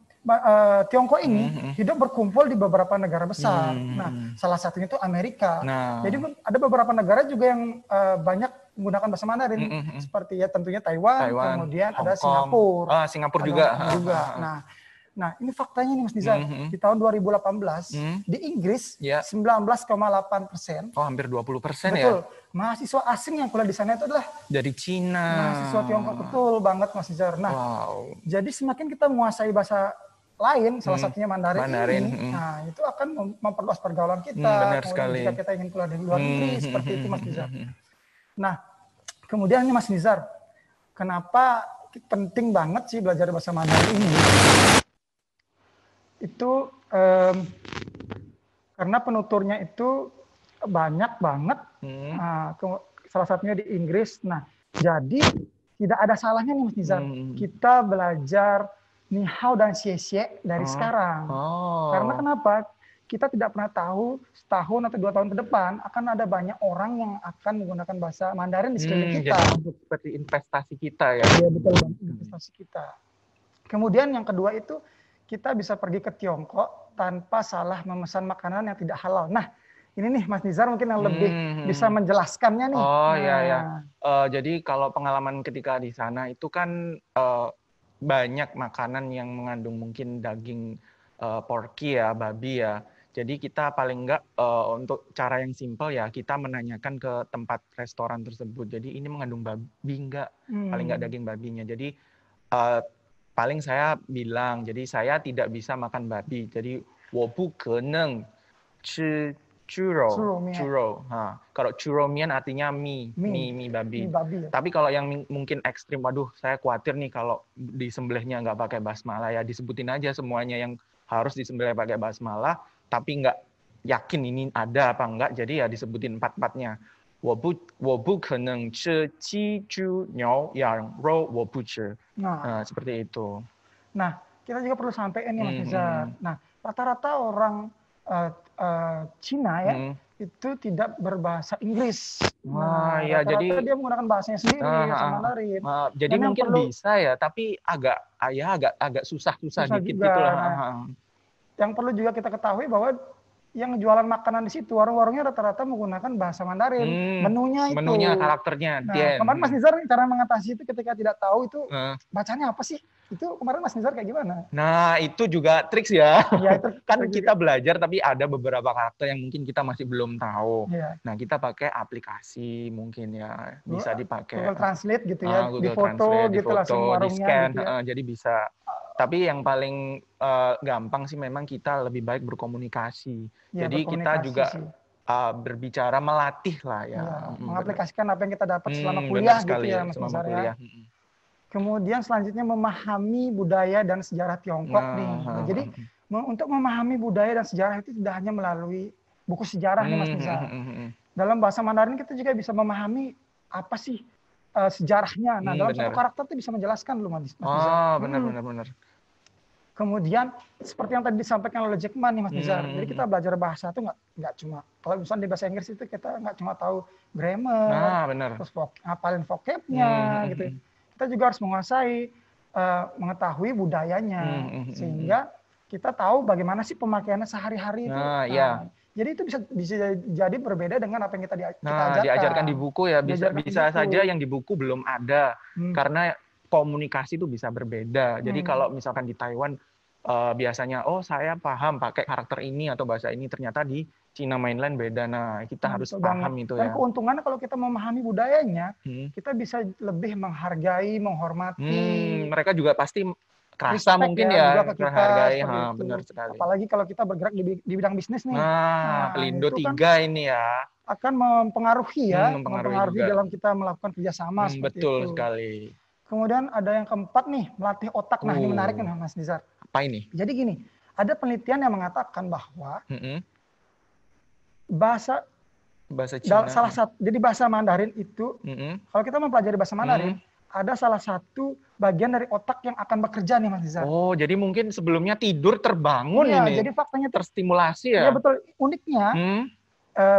Tiongkok ini hidup berkumpul di beberapa negara besar. Nah, salah satunya itu Amerika. Nah. Jadi ada beberapa negara juga yang banyak menggunakan bahasa Mandarin, seperti ya tentunya Taiwan, kemudian ada Hong Kong. Singapura. Ah, Singapura Ada juga. Hong Kong juga. Nah, ini faktanya nih Mas Nizar, di tahun 2018 di Inggris Ya. 19,8%. Oh, hampir 20% ya. Betul. Mahasiswa asing yang kuliah di sana itu adalah Dari Cina. mahasiswa Tiongkok. Betul banget Mas Nizar. Nah, Wow. jadi semakin kita menguasai bahasa lain, salah satunya Mandarin, Mandarin, ini, nah itu akan memperluas pergaulan kita. Benar Kemudian sekali. jika kita ingin keluar dari luar negeri, seperti itu Mas Nizar. Nah, kemudian nih Mas Nizar, kenapa penting banget sih belajar bahasa Mandarin ini? Itu karena penuturnya itu banyak banget. Nah, salah satunya di Inggris. Nah, jadi tidak ada salahnya nih Mas Nizar, kita belajar ni hao dan xie xie dari sekarang. Karena kenapa? Kita tidak pernah tahu setahun atau 2 tahun ke depan akan ada banyak orang yang akan menggunakan bahasa Mandarin di sekeliling kita. Jadi untuk seperti investasi kita ya. Ya, betul banget, investasi kita. Kemudian yang kedua itu kita bisa pergi ke Tiongkok tanpa salah memesan makanan yang tidak halal. Nah, ini nih Mas Nizar mungkin yang lebih bisa menjelaskannya nih. Oh Nah, iya ya. Jadi kalau pengalaman ketika di sana itu kan banyak makanan yang mengandung mungkin daging porky ya, babi ya. Jadi kita paling enggak untuk cara yang simpel ya kita menanyakan ke tempat restoran tersebut. Jadi ini mengandung babi enggak? Paling enggak daging babinya. Jadi paling saya bilang, jadi saya tidak bisa makan babi. Jadi 我不可能吃 churro. Churro, mie. Churro. Kalau churro mian artinya mie babi. Mie babi ya. Tapi kalau yang mungkin ekstrim, waduh, saya khawatir nih kalau disembelihnya nggak pakai basmala, ya disebutin aja semuanya yang harus disembelih pakai basmala, tapi nggak yakin ini ada apa enggak, jadi ya disebutin empat-empatnya. 我不可能吃鸡猪牛羊肉我不吃. Nah, seperti itu. Nah, kita juga perlu sampaikan nih Mas Nizar. Nah, rata-rata orang Cina ya itu tidak berbahasa Inggris. Nah, ya jadi dia menggunakan bahasanya sendiri, Mandarin. Jadi dan mungkin bisa ya, tapi agak susah-susah dikit juga, gitu lah. Yang perlu juga kita ketahui bahwa yang jualan makanan di situ, warung-warungnya rata-rata menggunakan bahasa Mandarin. Menunya, karakternya. Nah, kemarin Mas Nizar cara mengatasi itu ketika tidak tahu itu bacanya apa sih? Itu kemarin Mas Nizar kayak gimana? Nah, itu juga triks ya. Ya itu kan kita belajar, tapi ada beberapa karakter yang mungkin kita masih belum tahu. Ya. Nah, kita pakai aplikasi mungkin ya, bisa dipakai. Google Translate gitu ya, di foto gitu langsung warungnya. Di scan, gitu ya. jadi bisa. Tapi yang paling gampang sih memang kita lebih baik berkomunikasi. Ya, jadi kita juga berbicara, melatih lah ya. Mengaplikasikan apa yang kita dapat selama kuliah gitu ya Mas Nizar ya. Kemudian selanjutnya memahami budaya dan sejarah Tiongkok nih. Nah, jadi untuk memahami budaya dan sejarah itu tidak hanya melalui buku sejarah nih Mas Nizar. Dalam bahasa Mandarin kita juga bisa memahami apa sih sejarahnya. Nah, dalam satu karakter itu bisa menjelaskan dulu Mas Nizar. Benar. Kemudian seperti yang tadi disampaikan oleh Jack Ma nih Mas Nizar. Jadi kita belajar bahasa itu nggak cuma, kalau misalnya di bahasa Inggris itu kita nggak cuma tahu grammar, terus hafalin vocabnya gitu. Kita juga harus menguasai mengetahui budayanya sehingga kita tahu bagaimana sih pemakaiannya sehari-hari itu. Jadi itu bisa jadi berbeda dengan apa yang kita ajarkan. Diajarkan di buku ya, bisa saja yang di buku belum ada karena komunikasi itu bisa berbeda. Jadi kalau misalkan di Taiwan biasanya saya paham pakai karakter ini atau bahasa ini, ternyata di Cina mainland beda. Nah, kita harus paham itu ya. Dan keuntungannya kalau kita memahami budayanya, kita bisa lebih menghargai, menghormati. Mereka juga pasti kerasa mungkin ya menghargai. Benar sekali. Apalagi kalau kita bergerak di bidang bisnis nih. Pelindo 3 ini ya. Akan mempengaruhi ya, mempengaruhi juga dalam kita melakukan kerjasama seperti betul itu. Sekali. Kemudian ada yang keempat nih, melatih otak. Nah, ini menarik nih Mas Nizar. Apa ini? Jadi gini, ada penelitian yang mengatakan bahwa bahasa Cina, jadi bahasa Mandarin itu, kalau kita mempelajari bahasa Mandarin, ada salah satu bagian dari otak yang akan bekerja nih Mas Nizar. Oh, jadi mungkin sebelumnya tidur terbangun ini. Jadi faktanya terstimulasi ya. Iya betul. Uniknya,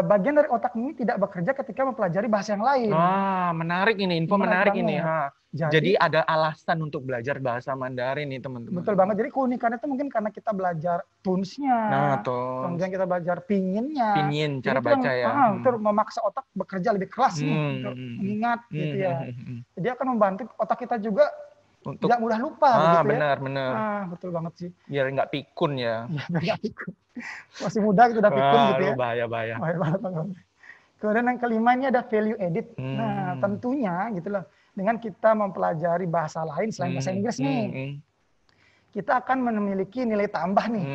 bagian dari otak ini tidak bekerja ketika mempelajari bahasa yang lain. Menarik ini, info menarik ini. Jadi ada alasan untuk belajar bahasa Mandarin nih teman-teman. Betul banget. Jadi keunikannya itu mungkin karena kita belajar tunes-nya, kemudian kita belajar pinginnya. Pingin, cara baca ya. Untuk memaksa otak bekerja lebih keras nih, untuk mengingat gitu ya. Jadi akan membantu otak kita juga untuk tidak mudah lupa. Benar. Betul banget sih. Biar nggak pikun ya. Biar nggak pikun. Masih muda kita udah pikun gitu ya. Bahaya. Bahaya banget. Kemudian yang kelima ini ada value edit. Nah, tentunya gitu loh. Dengan kita mempelajari bahasa lain selain bahasa Inggris nih, kita akan memiliki nilai tambah nih.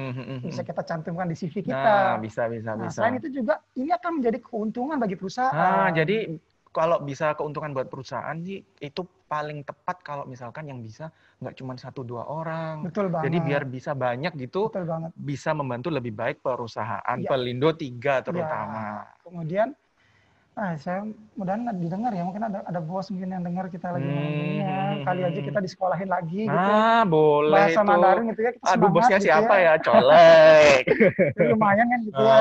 Bisa kita cantumkan di CV kita. Bisa. Selain itu juga, ini akan menjadi keuntungan bagi perusahaan. Jadi kalau bisa keuntungan buat perusahaan sih, itu paling tepat kalau misalkan yang bisa nggak cuma 1-2 orang. Betul banget. Jadi biar bisa banyak gitu, bisa membantu lebih baik perusahaan. Pelindo 3 terutama. Kemudian, saya mudah-mudahan didengar ya, mungkin ada bos mungkin yang dengar kita lagi ngomongnya, kali aja kita disekolahin lagi gitu. Boleh bahasa Mandarin gitu ya, kita semangat. Aduh, bosnya gitu siapa ya? Colek. Lumayan kan gitu ya.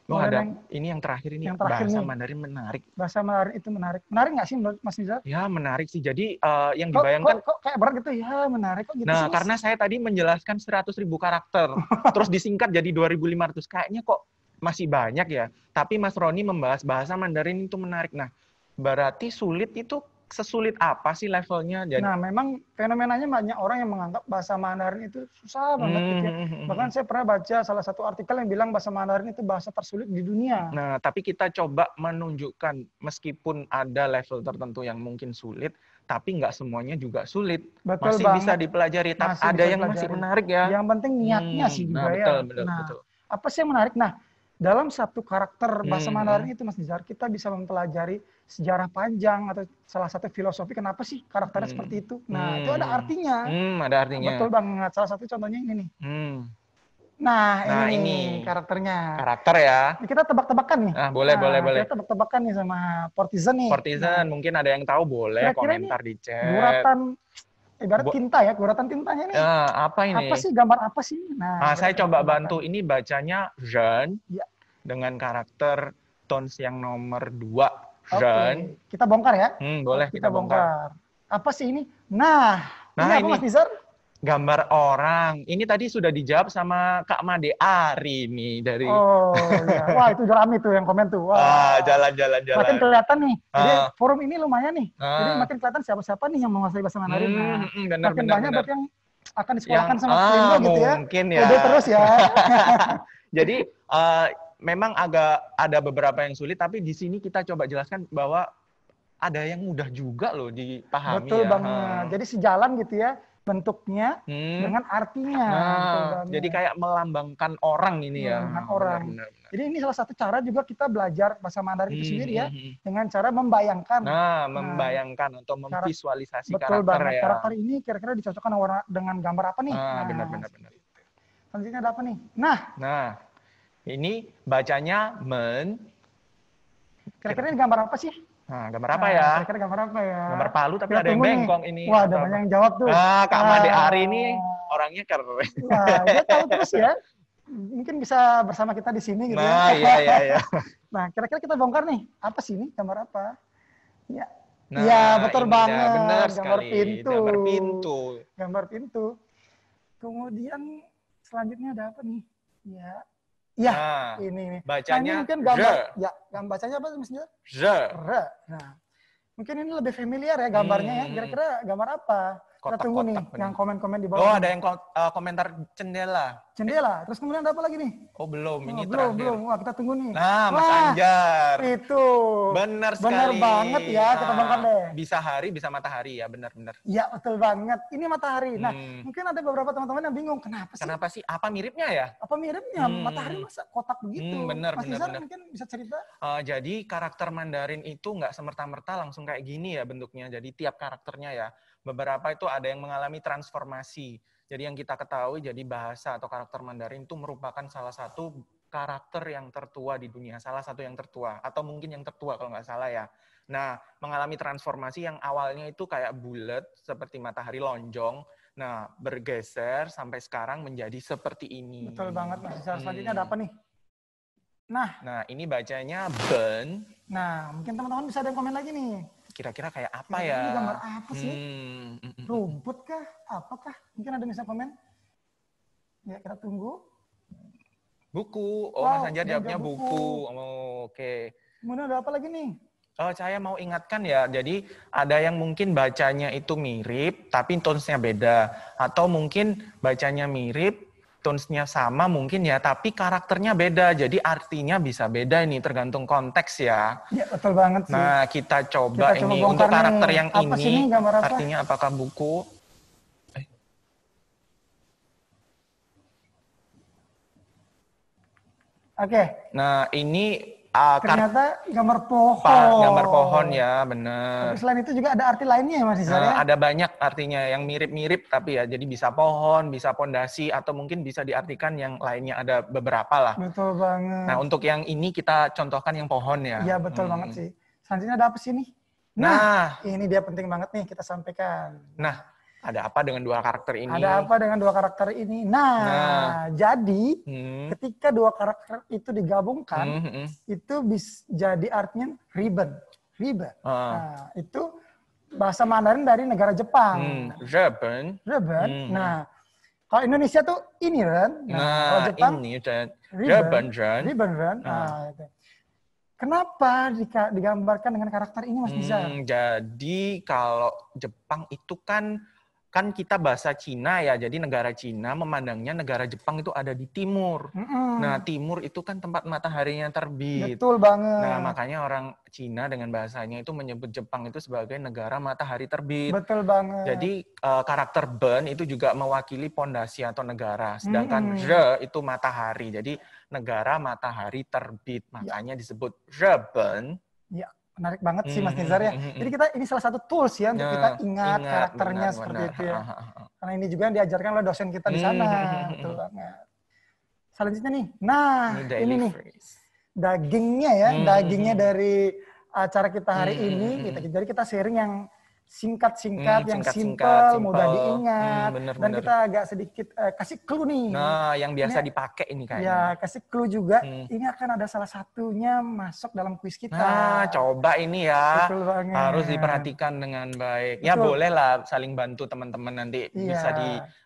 Boleh. Ini yang terakhir ini, bahasa Mandarin menarik. Bahasa Mandarin itu menarik. Menarik nggak sih menurut Mas Nizar? Ya menarik sih. Jadi yang dibayangkan kok kayak berat gitu ya, menarik kok gitu. Nah, karena saya tadi menjelaskan 100.000 karakter, terus disingkat jadi 2.500. Kayaknya kok masih banyak ya. Tapi Mas Roni membahas bahasa Mandarin itu menarik. Nah, berarti sulit itu sesulit apa sih levelnya? Nah, memang fenomenanya banyak orang yang menganggap bahasa Mandarin itu susah banget gitu ya. Bahkan saya pernah baca salah satu artikel yang bilang bahasa Mandarin itu bahasa tersulit di dunia. Nah, tapi kita coba menunjukkan meskipun ada level tertentu yang mungkin sulit, tapi nggak semuanya juga sulit. Betul masih banget. Bisa dipelajari. Tapi ada yang masih menarik ya. Yang penting niatnya sih juga ya. Betul. Apa sih yang menarik? Nah, dalam satu karakter bahasa Hmm. Mandarin itu Mas Nizar, kita bisa mempelajari sejarah panjang atau salah satu filosofi kenapa sih karakternya seperti itu. Nah, itu ada artinya. Ada artinya. Betul banget. Salah satu contohnya ini nih. Hmm. Nah, Nah, ini ini. nih karakternya. Karakter ya. Ini kita tebak-tebakan nih. Ah, boleh, boleh. Kita tebak-tebakan nih sama Portizen nih. Partisan, mungkin ada yang tahu boleh Kira-kira komentar di chat. guratan, ibarat Bu- tinta ya, guratan tintanya nih. Apa ini? Apa sih, gambar apa sih? Nah, Saya kita coba tebak-tebakan. bantu. Ini bacanya Zhen Ya. dengan karakter tones yang nomor 2. Oke, Zhen. kita bongkar ya. Boleh kita bongkar. Apa sih ini? Nah, ini apa ini. Mas Nizar? Gambar orang. Ini tadi sudah dijawab sama Kak Made Ari nih dari. Oh iya. Wah, itu rame tuh yang komen tuh. Wah. Jalan-jalan. Makin kelihatan nih. Jadi Ah. forum ini lumayan nih. Jadi makin kelihatan siapa-siapa nih yang menguasai bahasa Mandarin. Nah, Benar, makin benar, banyak benar. berarti yang akan disekolahkan Yang- sama Pelindo gitu ya. mungkin ya. Udah terus ya. Jadi memang agak ada beberapa yang sulit, tapi di sini kita coba jelaskan bahwa ada yang mudah juga loh dipahami. Betul ya. banget. Jadi sejalan gitu ya bentuknya dengan artinya. Betul banget. Jadi kayak melambangkan orang ini ya. Melambangkan orang. Benar. Jadi ini salah satu cara juga kita belajar bahasa Mandarin itu sendiri ya, dengan cara membayangkan. Membayangkan atau memvisualisasi Betul karakter banget. ya. Karakter ini kira-kira dicocokkan dengan gambar apa nih? Benar. Selanjutnya ada apa nih? Nah, ini bacanya men. Kira-kira ini gambar apa sih? Gambar apa ya? Kira-kira gambar apa ya? Gambar palu tapi Kita ada yang tunggu nih. bengkong ini. Wah, ada Atau banyak apa? yang jawab tuh. Kak Made Ari ini orangnya keren. Wah, dia tahu terus ya. Mungkin bisa bersama kita di sini gitu Nah, ya. iya. Nah, kira-kira kita bongkar nih. Apa sih ini? Gambar apa? Ya. Nah, Iya, betul ini banget. dah, benar Gambar sekali. pintu. Gambar pintu. Gambar pintu. Kemudian selanjutnya ada apa nih? Ya. Ya, Nah, ini nih. bacanya Nah, ini mungkin gambar. re. Ya, bacanya apa misalnya? Ze. Re. Nah, mungkin ini lebih familiar ya gambarnya ya. Kira-kira gambar apa? Kita tunggu nih Kotak-kotak yang komen-komen di Oh, bawah. ada yang komentar jendela. Jendela. Terus kemudian ada apa lagi nih? Oh, belum. Ini belum, terakhir. belum. Wah, kita tunggu nih. Nah, Mas Wah, Anjar. itu. Benar sekali. Benar banget ya, kita bongkar deh. Bisa hari, bisa matahari ya, benar-benar. Ya, betul banget. Ini matahari. Nah, Hmm. mungkin ada beberapa teman-teman yang bingung. Kenapa sih? Kenapa sih? Apa miripnya ya? Apa miripnya? Matahari masa kotak begitu? Benar, Mas benar, Nizar benar. mungkin bisa cerita? Jadi karakter Mandarin itu nggak semerta-merta langsung kayak gini ya bentuknya. Jadi tiap karakternya ya. Beberapa itu ada yang mengalami transformasi. Jadi yang kita ketahui, jadi bahasa atau karakter Mandarin itu merupakan salah satu karakter yang tertua di dunia. Salah satu yang tertua. Atau mungkin yang tertua kalau nggak salah ya. Nah, mengalami transformasi yang awalnya itu kayak bulat, seperti matahari lonjong. Nah, bergeser sampai sekarang menjadi seperti ini. Betul banget, Mas Nizar. Selanjutnya ada apa nih? Nah, ini bacanya ben. Nah, mungkin teman-teman bisa ada yang komen lagi nih. Kira-kira kayak apa Kira-kira ya? ini gambar apa sih? Hmm. Rumput kah? Apakah? Mungkin ada yang bisa komen? Ya, kita tunggu. Buku. Oh, Wow, Mas Anjar dia jawabnya jawab buku. buku. Oh, oke. Kemudian ada apa lagi nih? Saya mau ingatkan ya, jadi ada yang mungkin bacanya itu mirip, tapi tones-nya beda. Atau mungkin bacanya mirip, tones-nya sama mungkin ya, tapi karakternya beda. Jadi artinya bisa beda ini, tergantung konteks ya. Ya, betul banget sih. Nah, kita coba Kita coba ini bongkar untuk nih. karakter yang Apa sih ini, ini, gambar apa? artinya apakah buku? Oke, Nah, ini ternyata gambar pohon. gambar pohon ya, benar. Tapi selain itu juga ada arti lainnya ya, Mas Nizar ya? Ada banyak artinya yang mirip-mirip tapi ya jadi bisa pohon, bisa pondasi atau mungkin bisa diartikan yang lainnya ada beberapa lah. Betul banget. Nah, untuk yang ini kita contohkan yang pohon ya. Iya, betul banget sih. Selanjutnya ada apa sih nih? Nah, Ini dia penting banget nih kita sampaikan. ada apa dengan dua karakter ini? Ada apa dengan dua karakter ini? Nah, jadi ketika dua karakter itu digabungkan, itu bisa jadi artinya ribbon. Nah, itu bahasa Mandarin dari negara Jepang. Ribbon. Ribbon. Nah, kalau Indonesia tuh ini Ren. Kalau Jepang ini dan ribbon. ribbon. Ribbon Ren. Nah, itu. Kenapa digambarkan dengan karakter ini, Mas Nizar? Jadi kalau Jepang itu kan kan kita bahasa Cina ya, jadi negara Cina memandangnya negara Jepang itu ada di timur. Nah, timur itu kan tempat mataharinya terbit. Betul banget. Nah, makanya orang Cina dengan bahasanya itu menyebut Jepang itu sebagai negara matahari terbit. Betul banget. Jadi karakter Ben itu juga mewakili pondasi atau negara, sedangkan Re itu matahari. Jadi negara matahari terbit, makanya disebut Reben. Ya, menarik banget sih Mas Nizar ya. Jadi ini salah satu tools ya untuk kita ingat karakternya benar, seperti benar. itu ya. Karena ini juga yang diajarkan oleh dosen kita di sana. Betul banget. Selanjutnya nih, nah ini nih dagingnya ya, dagingnya dari acara kita hari ini. Jadi kita sharing yang singkat-singkat, yang simple, mudah diingat, dan kita agak sedikit kasih clue nih. Nah, yang biasa dipakai ini kayaknya. Ya, kasih clue juga. Ini akan ada salah satunya masuk dalam kuis kita. Nah, coba ini ya. Betul banget. Harus diperhatikan dengan baik. Ya Betul. boleh lah saling bantu teman-teman nanti bisa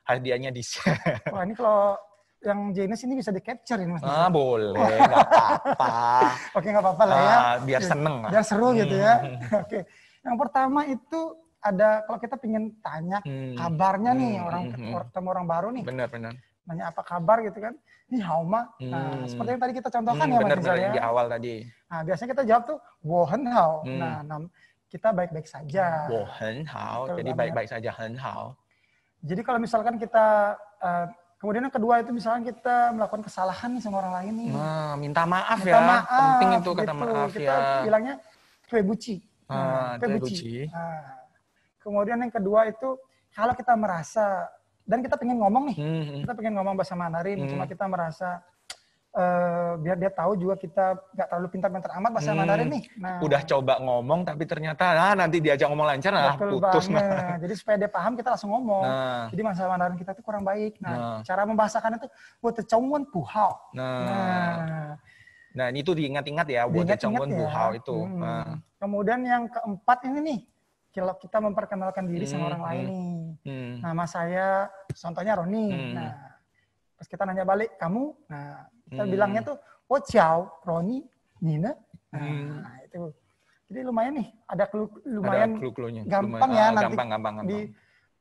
hadiahnya di-share. Wah, ini kalau yang jenis ini bisa di-capture ini Mas. Ah, boleh, nggak apa-apa. Oke, nggak apa-apa lah ya. Biar seneng lah. Biar seru gitu ya. Oke. Yang pertama itu ada, kalau kita pengen tanya kabarnya nih, ketemu orang baru nih. Benar. Nanya apa kabar gitu kan. Ini hauma. Nah, seperti yang tadi kita contohkan ya Mas Benar ya. di awal tadi. Nah, biasanya kita jawab tuh, wohen hao. Nah, kita baik-baik saja. Wohen hao. Betul Jadi banget. baik-baik saja, hen hao. Jadi kalau misalkan kita, kemudian yang kedua itu misalkan kita melakukan kesalahan nih sama orang lain nih. Nah, minta maaf Minta ya. maaf, Penting itu kata gitu. maaf Kita ya. bilangnya twebuchi. Twebuchi. Nah, kemudian yang kedua itu kalau kita merasa, dan kita pengen ngomong nih, kita pengen ngomong bahasa Mandarin, cuma kita merasa biar dia tahu juga kita nggak terlalu pintar-pintar amat bahasa Mandarin nih. Nah, Udah coba ngomong tapi ternyata nanti diajak ngomong lancar betul putus. banget. Jadi supaya dia paham kita langsung ngomong. Nah. Jadi bahasa Mandarin kita itu kurang baik. Nah, cara membahasakan itu buat congwen puhao. Nah, ini tuh diingat-ingat ya, buat Diingat-ingat congwen ya. buhao itu. Nah. Kemudian yang keempat ini nih, kalau kita memperkenalkan diri sama orang lain nih. Nama saya, contohnya Roni. Nah, pas kita nanya balik, kamu? Nah, kita bilangnya tuh, oh ciao, Roni, Nina. Nah, itu. Jadi lumayan nih, ada lumayan clue-cluenya. gampang ya nanti. Gampang.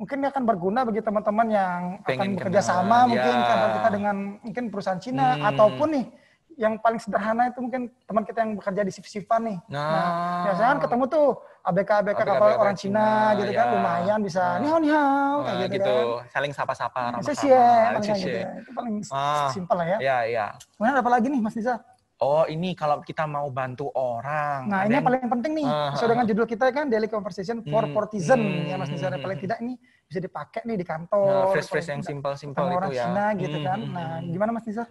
Mungkin ini akan berguna bagi teman-teman yang Pengen akan bekerja kenal, sama mungkin ya. kantor kita dengan mungkin perusahaan Cina, ataupun nih yang paling sederhana itu mungkin teman kita yang bekerja di shift-shiftan nih. Nah, biasanya kan ketemu tuh ABK kapal orang Cina gitu kan, lumayan bisa ni hao kayak gitu kan. Saling sapa-sapa, ramah-ramah gitu. Itu paling simpel lah ya. Iya. Kemudian apa lagi nih Mas Nizar? Oh, ini kalau kita mau bantu orang. Nah, ini yang paling penting nih. Sesuai dengan judul kita kan Daily Conversation for Portizen ya Mas Nizar. Paling tidak ini bisa dipakai nih di kantor. Phrase-phrase yang simpel-simpel itu orang ya. Cina gitu kan. Nah, gimana Mas Nizar?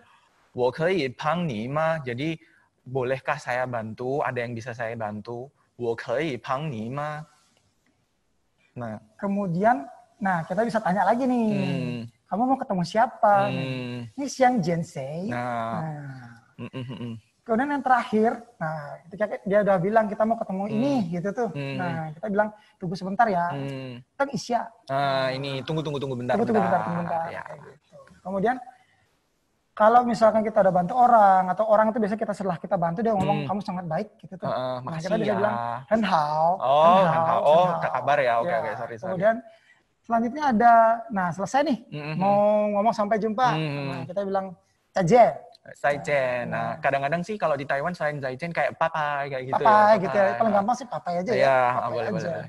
我可以帮你吗? Jadi, bolehkah saya bantu? Ada yang bisa saya bantu? 我可以帮你吗? Nah. Kemudian, kita bisa tanya lagi nih. Kamu mau ketemu siapa? Ini siang Jensei. Kemudian yang terakhir, ketika dia udah bilang kita mau ketemu ini gitu tuh. Nah, kita bilang tunggu sebentar ya. Teng isya. Ini tunggu bentar. Tunggu bentar. Ya. Gitu. Kemudian kalau misalkan kita udah bantu orang, atau orang itu biasanya setelah kita bantu dia ngomong kamu sangat baik gitu tuh. Nah, kita bisa bilang hen hao. Tak kabar ya. Oke, sorry. Kemudian selanjutnya ada, selesai nih, mau ngomong sampai jumpa. Nah, kita bilang zaijian. Zaijian. Nah, kadang-kadang sih kalau di Taiwan selain zaijian kayak papai kayak gitu. Papai gitu ya. Paling gampang sih papai aja ya. Iya, boleh. boleh.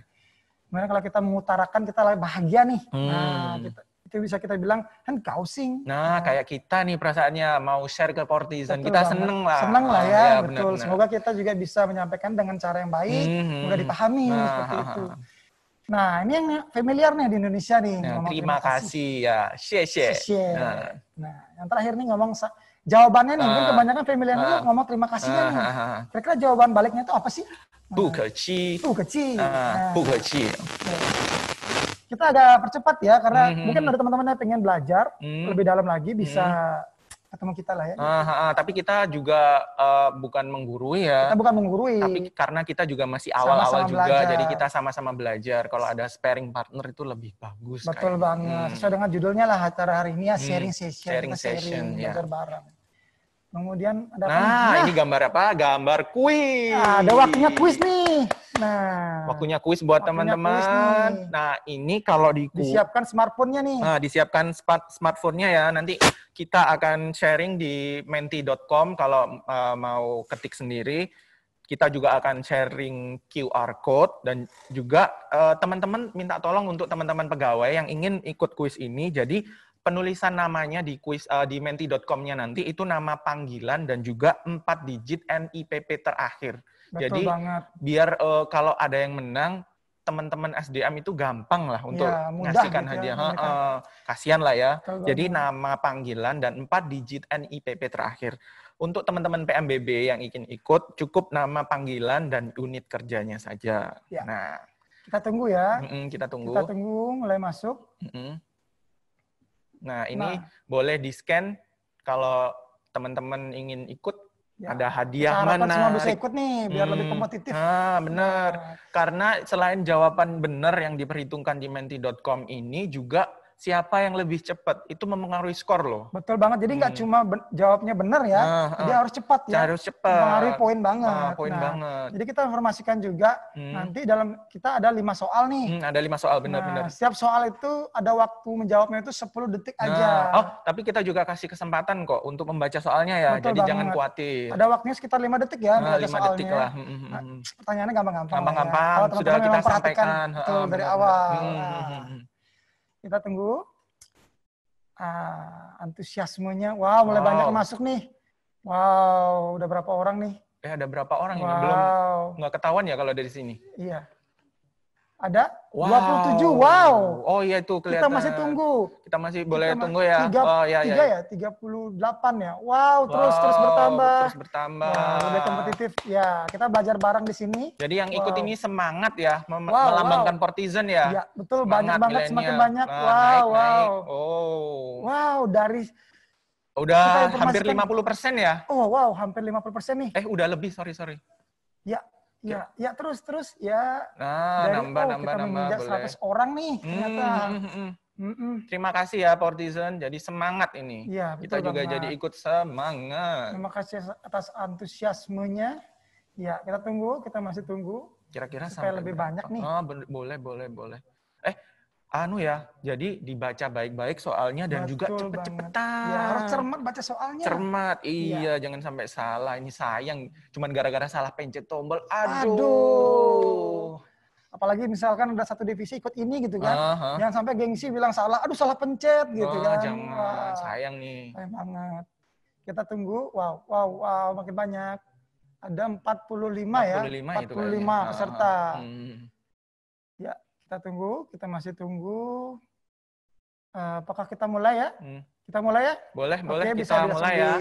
Kemudian kalau kita mengutarakan kita lagi bahagia nih. Nah, itu bisa kita bilang hen kaosing. Nah, kayak kita nih perasaannya mau share ke Portizen, kita seneng lah. Seneng lah ya, betul. Benar. Semoga kita juga bisa menyampaikan dengan cara yang baik, mudah dipahami seperti itu. Nah, ini yang familiar nih di Indonesia nih. Terima kasih ya, xie. Nah, yang terakhir nih ngomong jawabannya nih, mungkin kebanyakan familiar nih ngomong terima kasihnya nih. Kira-kira jawaban baliknya itu apa sih? 不可气. 不可气. 不可气. Kita agak percepat ya, karena mungkin ada teman-teman yang pengen belajar lebih dalam lagi, bisa ketemu kita lah ya. Tapi kita juga bukan menggurui ya. Kita bukan menggurui. Tapi karena kita juga masih awal-awal juga, belajar. jadi kita sama-sama belajar. Kalau ada sparing partner itu lebih bagus. Betul banget. Sesuai dengan judulnya lah acara hari ini ya, sharing session. Sharing session, ya. Belajar bareng. Kemudian ada ini gambar apa? Gambar kuis. Ada waktunya kuis nih. Nah, Waktunya kuis buat waktunya kuis teman-teman. nih. Nah, ini kalau Disiapkan smartphone-nya nih. Nah, disiapkan smartphone-nya ya. Nanti kita akan sharing di menti.com kalau mau ketik sendiri. Kita juga akan sharing QR code dan juga teman-teman minta tolong untuk teman-teman pegawai yang ingin ikut kuis ini. Jadi penulisan namanya di kuis di menti.com-nya nanti itu nama panggilan dan juga 4 digit NIPP terakhir. Betul Jadi banget. biar kalau ada yang menang, teman-teman SDM itu gampang lah untuk Ya, mudah ngasihkan gitu ya, hadiah. mereka. Kasihan lah ya. Betul Jadi banget. nama panggilan dan 4 digit NIPP terakhir. Untuk teman-teman PMBB yang ingin ikut, cukup nama panggilan dan unit kerjanya saja. Ya. Nah, Kita tunggu ya. kita tunggu. Kita tunggu mulai masuk. Nah, ini Nah. boleh di-scan kalau teman-teman ingin ikut. Ya, Ada hadiah kita harapkan mana? semua bisa ikut nih, biar lebih kompetitif. Nah, benar. Nah. Karena selain jawaban benar yang diperhitungkan di menti.com ini juga siapa yang lebih cepat itu mempengaruhi skor loh. Betul banget. Jadi nggak cuma jawabnya benar ya, jadi harus cepat ya. Harus cepat. Mempengaruhi poin banget. Poin banget. Jadi kita informasikan juga nanti dalam kita ada 5 soal nih. Ada 5 soal benar-benar. Nah, setiap soal itu ada waktu menjawabnya itu 10 detik aja. Oh, tapi kita juga kasih kesempatan kok untuk membaca soalnya ya. Betul Jadi banget. jangan khawatir. Ada waktunya sekitar 5 detik ya, membaca 5 soalnya. detik lah. Nah, pertanyaannya gampang-gampang. Gampang-gampang. Ya. Kalau Sudah teman-teman kita memang perhatikan sampaikan. betul dari Benar-benar. awal. Nah, kita tunggu. Antusiasmenya. Wow, mulai banyak yang masuk nih. Wow, udah berapa orang nih? Ada berapa orang ini? Wow. Belum nggak ketahuan ya kalau dari sini. Iya. Ada 27. Wow. Oh iya itu Kita kelihatan. masih tunggu. Kita masih boleh Kita tunggu ya. Tiga ya, 38 ya. Wow, terus bertambah. Terus bertambah. Ya, udah kompetitif. Ya, kita belajar bareng di sini. Jadi yang ikut ini semangat ya, Wow, melambangkan Portizen ya. Ya, betul, banyak Semangat banget, milenial. semakin banyak. Nah, Wow, naik. wow. Oh. Wow, dari Udah kita hampir informasikan- 50% ya? oh wow, hampir 50% nih. Udah lebih, sorry. Ya, terus ya. Nah, Dari, nambah kita menginjak boleh. 100 orang nih ternyata. Terima kasih ya Portizen, jadi semangat ini. Iya, Kita betul juga banget. jadi ikut semangat. Terima kasih atas antusiasmenya. Ya, kita tunggu, kita masih tunggu. Kira-kira Supaya sampai lebih berapa? banyak nih. Oh, boleh. Jadi dibaca baik-baik soalnya dan juga Betul cepet-cepetan. banget. Ya, harus cermat baca soalnya. Cermat, iya, jangan sampai salah. Ini sayang, cuman gara-gara salah pencet tombol. Aduh. Aduh. Apalagi misalkan ada satu divisi ikut ini gitu kan. Jangan sampai gengsi bilang salah, aduh salah pencet gitu kan. Jangan, Wah, sayang nih. sayang banget. Kita tunggu, wow, makin banyak. Ada 45 ya. 45 itu 45 kayaknya. peserta. Ya, kita tunggu, kita masih tunggu. Apakah kita mulai ya? Kita mulai ya? Boleh, Oke, kita mulai ya.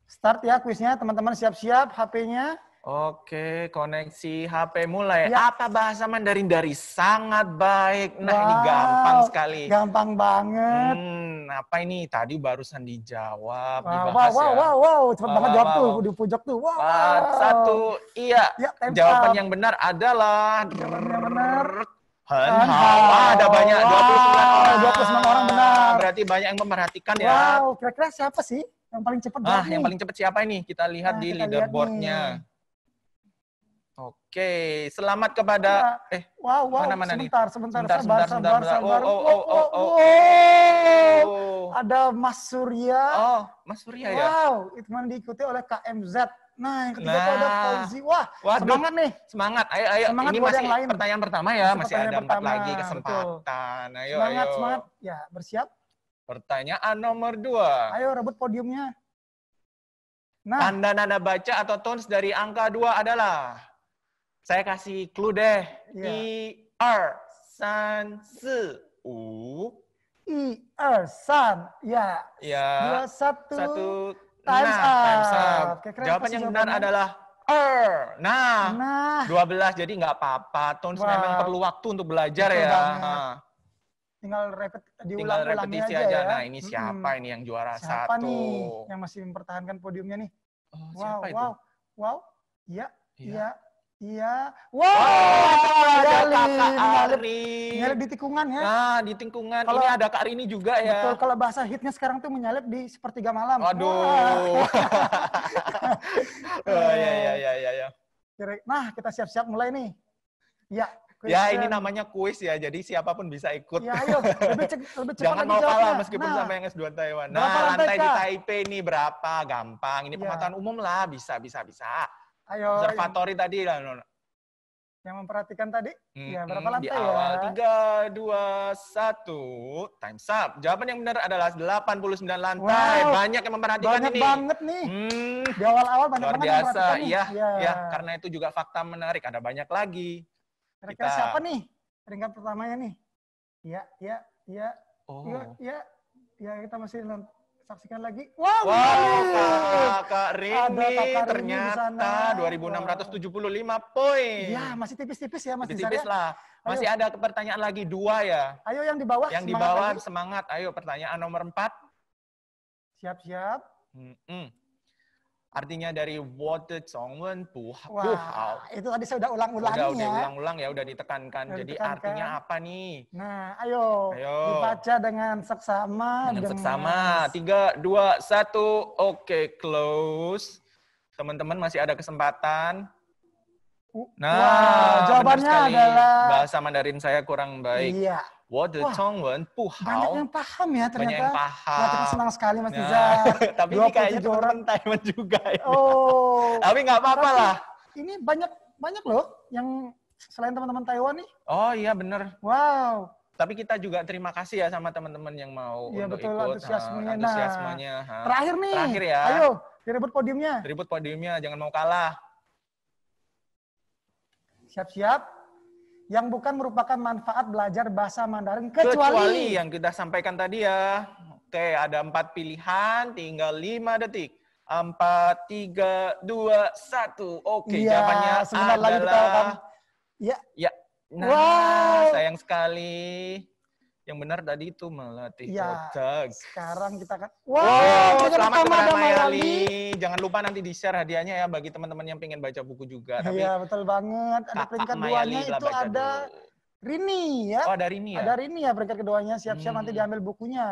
Start ya kuisnya, teman-teman siap-siap HP-nya. Oke, koneksi HP mulai. Ya. Apa bahasa Mandarin dari sangat baik? Nah, ini Wow, gampang sekali. Gampang banget. Apa ini? Tadi barusan dijawab, Wow, dibahas ya. wow. Cepet banget jawab tuh wow. di pojok tuh. Wow. Satu, iya. Ya, time Jawaban up. yang benar adalah benar. Henhao. Ada banyak, 29 orang. 29 orang benar. Berarti banyak yang memperhatikan ya. Wow, kira-kira siapa sih yang paling cepat jawab Yang nih? paling cepat siapa ini? Kita lihat Nah, di kita lihat leaderboard-nya. nih. Oke, selamat kepada Wow, mana nih? sebentar, sabar. Oh. Ada Mas Surya. Oh, Mas Surya ya? Wow, itu mana diikuti oleh KMZ. Nah, yang ketiga itu ada Fauzi. Wah, Waduh. semangat nih. Semangat, ayo. Semangat Ini buat masih yang lain. pertanyaan pertama ya, masih Pertanyaan ada 4 pertama, lagi kesempatan. Ayo. Semangat. Ya, bersiap. Pertanyaan nomor 2. Ayo rebut podiumnya. Nah, Tanda nada baca atau tones dari angka 2 adalah, saya kasih clue deh. Iya. 1, 2, 3, 4, 5. San. Ya. Ya. 2, 1. 1. Time's Time's up. up. Kira-kira Jawaban apa sih yang benar jawabannya? adalah Nah, 12 jadi nggak apa-apa. Tones Wah. memang perlu waktu untuk belajar Betul ya. banget. Tinggal Tinggal diulang-ulangi repetisi aja aja. ya. Nah, ini siapa ini yang juara Siapa 1? nih yang masih mempertahankan podiumnya nih? Oh, Wow, siapa itu? wow. Iya. Wow, ada Kakak Ari. Nyalip di tikungan ya. Nah, di tikungan. Kalau- Ini ada Kak Rini juga ya. Betul, kalau bahasa hitnya sekarang tuh menyalip di sepertiga malam. Waduh. Wah. Ya. Nah, kita siap-siap mulai nih. Ya, Ya, ini question. namanya kuis ya, jadi siapapun bisa ikut. Ya, ayo, lebih cepat Jangan lagi mau jawabnya. kalah meskipun Nah, sama yang S2 Taiwan. berapa Nah, lantai, lantai di Kak? Taipei ini berapa? Gampang. Ini Ya. pengetahuan umum lah, bisa. Ayo, Observatory tadi lah. yang memperhatikan tadi, ya berapa Di lantai awal. ya? 3, 2, 1. Time's up. Jawaban yang benar adalah 89 lantai. Wow, Banyak yang memperhatikan banyak ini. banget nih. Di awal-awal banyak Luar banget yang biasa. memperhatikan nih. Iya, Ya. karena itu juga fakta menarik. Ada banyak lagi. Kira-kira kita- siapa nih? Peringkat pertamanya nih. Ya. Oh. Ya, kita masih saksikan lagi. Wow, Kakak Rini Rini di ternyata sana. 2.675 poin. Ya, masih tipis-tipis ya Mas Nizar Tipis-tipis ya. lah. Masih ada pertanyaan lagi 2 ya. Ayo yang di bawah. Yang di semangat bawah lagi. semangat. Ayo pertanyaan nomor 4. Siap-siap. Artinya dari water Zhongwen Bu Wah, Hao. itu tadi saya udah ulang-ulangin Udah ya. ulang-ulang ya, udah ditekankan. Udah Jadi ditekankan. artinya apa nih? Nah, ayo. Dibaca dengan seksama. Dengan seksama. 3, 2, 1. Oke, close. Teman-teman masih ada kesempatan. Nah, Wah, jawabannya benar sekali. adalah Bahasa Mandarin saya kurang baik. iya. Water Wah, Zhongwen Bu Banyak Hao. yang paham ya ternyata. Banyak yang paham. Wah, kita senang sekali Mas Nah, Nizar. tapi ini kayaknya 27 orang. teman-teman Taiwan juga ya. Oh. Tapi nggak apa-apa Tapi lah. Ini banyak loh yang selain teman-teman Taiwan nih. Oh iya bener. Wow. Tapi kita juga terima kasih ya sama teman-teman yang mau Iya untuk betul, ikut. antusiasmenya. Antusiasmenya. Nah, terakhir nih. Terakhir ya. Ayo, direbut podiumnya. Ribut podiumnya, jangan mau kalah. Siap-siap. Yang bukan merupakan manfaat belajar bahasa Mandarin kecuali yang kita sampaikan tadi ya. Oke, ada 4 pilihan, tinggal 5 detik. 4, 3, 2, 1. Oke, Iya, jawabannya sebentar lagi kita adalah... akan. Ya. Ya. Nah, Wow. sayang sekali. Yang benar tadi itu melatih Ya, otak. sekarang kita akan. Wow, peringkat selamat pertama kepada ada Mayali. Jangan lupa nanti di-share hadiahnya ya bagi teman-teman yang pengen baca buku juga. Tapi Iya, betul banget. Ada Kakak peringkat Mayali duanya lah itu baca ada dulu. Rini ya. Oh, ada Rini ya? Ada Rini ya peringkat keduanya. Siap-siap nanti Hmm. diambil bukunya.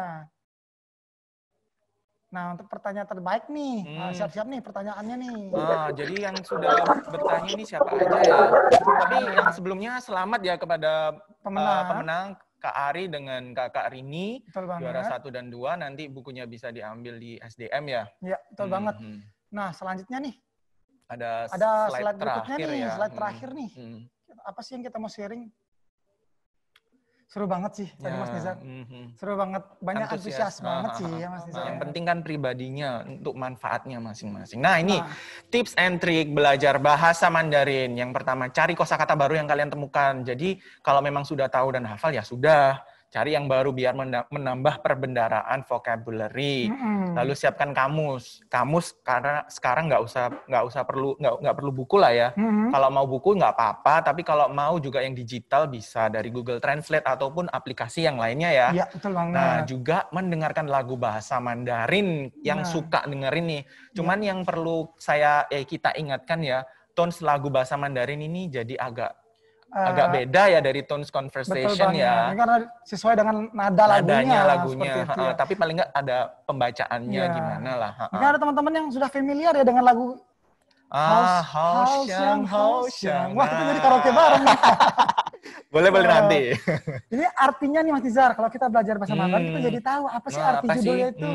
Nah, untuk pertanyaan terbaik nih. Nah, siap-siap nih pertanyaannya nih. Ah, jadi yang sudah bertanya ini siapa aja ya? Tapi yang sebelumnya selamat ya kepada pemenang Kak Ari dengan Kakak Rini. Betul banget. Juara 1 dan 2. Nanti bukunya bisa diambil di SDM ya? Ya, betul banget. Nah, selanjutnya nih. Ada slide berikutnya terakhir nih. ya. Slide terakhir nih. Apa sih yang kita mau sharing? Seru banget sih tadi Mas Nizar. Seru banget. Banyak antusias banget sih ya Mas Nizar. Yang penting kan pribadinya untuk manfaatnya masing-masing. Nah ini tips and trick belajar bahasa Mandarin. Yang pertama cari kosakata baru yang kalian temukan. Jadi kalau memang sudah tahu dan hafal ya sudah. Cari yang baru biar menambah perbendaraan vocabulary. Lalu siapkan kamus. Kamus karena sekarang nggak perlu buku lah ya. Kalau mau buku nggak apa-apa, tapi kalau mau juga yang digital bisa dari Google Translate ataupun aplikasi yang lainnya ya. Iya, betul banget. Nah, juga mendengarkan lagu bahasa Mandarin yang suka dengerin nih. Cuman yang perlu kita ingatkan ya, tones lagu bahasa Mandarin ini jadi agak beda ya dari tones conversation ya. Ini karena sesuai dengan nada lagunya. Itu, ya. Tapi paling nggak ada pembacaannya gimana lah. Mungkin ada teman-teman yang sudah familiar ya dengan lagu Hao Xiang. Wah, kita jadi karaoke bareng. Boleh nanti. Ini artinya nih Mas Nizar, kalau kita belajar bahasa Mandarin kita jadi tahu apa sih arti judulnya itu.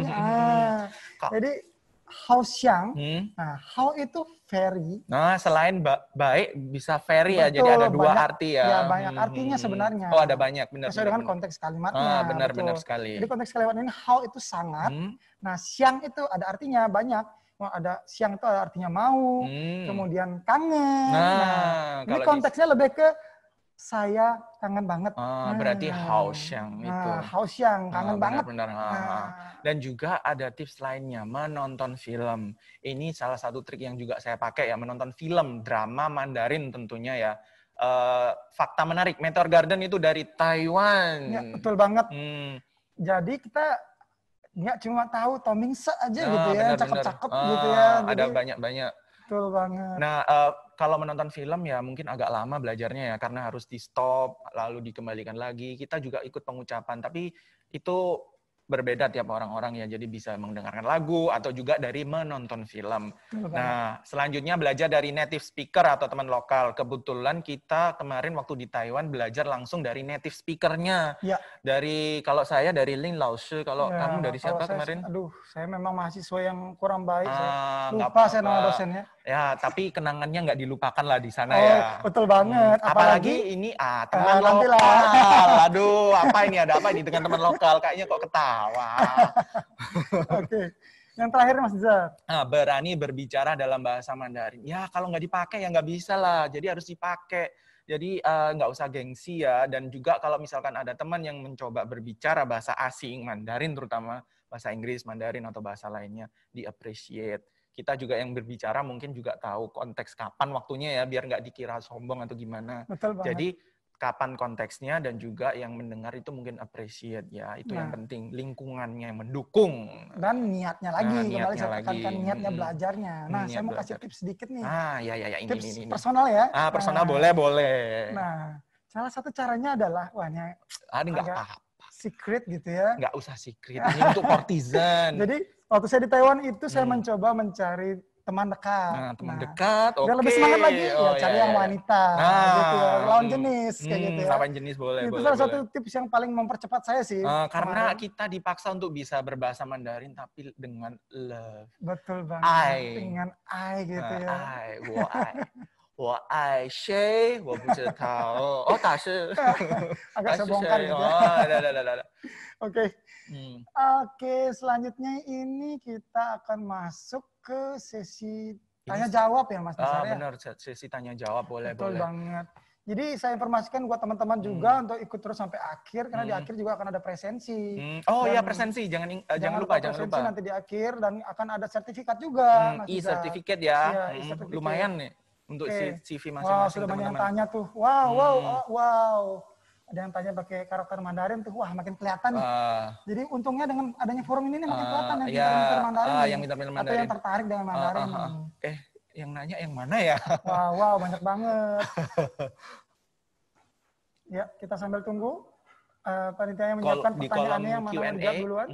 Jadi Hao Xiang. Nah, Hao itu very. Nah, selain baik bisa very ya. Jadi ada dua arti ya. Ya, banyak artinya sebenarnya. Oh, ada banyak, benar. Sesuai dengan konteks kalimatnya. Benar betul. sekali. Jadi konteks kalimat ini Hao itu sangat. Nah, Xiang itu ada artinya banyak. Ada Xiang itu ada artinya mau. Kemudian kangen. Nah, ini konteksnya lebih ke saya kangen banget. Berarti Hao Xiang itu. Hao Xiang, kangen banget. Benar. Dan juga ada tips lainnya, menonton film. Ini salah satu trik yang juga saya pakai ya, menonton film, drama Mandarin tentunya ya. Fakta menarik, Meteor Garden itu dari Taiwan. Ya, betul banget. Jadi kita nggak cuma tahu Tomingse aja gitu ya, cakep-cakep gitu ya. Ada banyak-banyak. Betul banget. Nah, kalau menonton film ya mungkin agak lama belajarnya ya, karena harus di-stop, lalu dikembalikan lagi. Kita juga ikut pengucapan, tapi itu berbeda tiap orang-orang ya. Jadi bisa mendengarkan lagu atau juga dari menonton film. Nah, selanjutnya belajar dari native speaker atau teman lokal. Kebetulan kita kemarin waktu di Taiwan belajar langsung dari native speakernya. Ya. Dari kalau saya dari Lin Laoshi, kalau Ya, kamu dari kalau siapa saya, kemarin? Aduh, saya memang mahasiswa yang kurang baik. Saya Nggak lupa saya nama apa-apa. dosennya. Ya, tapi kenangannya nggak dilupakan lah di sana Oh, ya. betul banget. Apalagi ini teman nantilah. lokal. Aduh, apa ini, ada apa ini dengan teman lokal? Kayaknya kok ketawa. Oke. Yang terakhir Mas Nizar. Nah, berani berbicara dalam bahasa Mandarin. Ya, kalau nggak dipakai ya nggak bisa lah. Jadi harus dipakai. Jadi nggak usah gengsi ya. Dan juga kalau misalkan ada teman yang mencoba berbicara bahasa asing, Mandarin terutama, bahasa Inggris, Mandarin, atau bahasa lainnya, di-appreciate. Kita juga yang berbicara mungkin juga tahu konteks kapan waktunya ya, biar nggak dikira sombong atau gimana. Betul banget. Jadi kapan konteksnya dan juga yang mendengar itu mungkin appreciate ya. Itu yang penting, lingkungannya yang mendukung. Dan niatnya lagi, kembali niatnya saya tekankan lagi. niatnya belajarnya. Nah, Niat saya mau kasih belajar. tips sedikit nih. Ya, ini, Tips ini. personal ya. Personal Nah, boleh. Nah, salah satu caranya adalah, wah ini Ini nggak agak apa-apa. secret gitu ya. Nggak usah secret, ini untuk courtesan. Jadi, waktu saya di Taiwan itu saya mencoba mencari teman dekat. Nah, teman dekat, oke. Biar lebih semangat lagi, ya cari yang iya. wanita. Gitu ya. Lawan jenis, kayak gitu ya. Lawan jenis boleh, Itu boleh. salah satu tips yang paling mempercepat saya sih. Karena kita dipaksa untuk bisa berbahasa Mandarin, tapi dengan love. Betul banget. I. Dengan I gitu ya. I, 我爱谁我不知道哦大师 Agak saya bongkar gitu ya. ada. Oke. Oke, selanjutnya ini kita akan masuk ke sesi tanya jawab ya Mas Nizar ya. Benar, sesi tanya jawab boleh. Betul banget. Jadi saya informasikan buat teman-teman juga untuk ikut terus sampai akhir karena di akhir juga akan ada presensi. Iya, presensi, jangan lupa. Presensi nanti di akhir dan akan ada sertifikat juga. Mas Nizar. E-sertifikat ya. Iya, e-sertifikat. Lumayan nih untuk CV Wah, masing-masing sudah banyak yang teman-teman. tanya tuh. Wow. Ada yang tanya pakai karakter Mandarin tuh. Wah, makin kelihatan nih. Jadi untungnya dengan adanya forum ini nih makin kelihatan yang pintar-pintar Mandarin. Yang pintar-pintar Mandarin. Atau yang tertarik dengan Mandarin. Yang nanya yang mana ya? Wow, banyak banget. Ya, kita sambil tunggu. Panitia yang menyiapkan pertanyaannya yang mana mau dijawab duluan.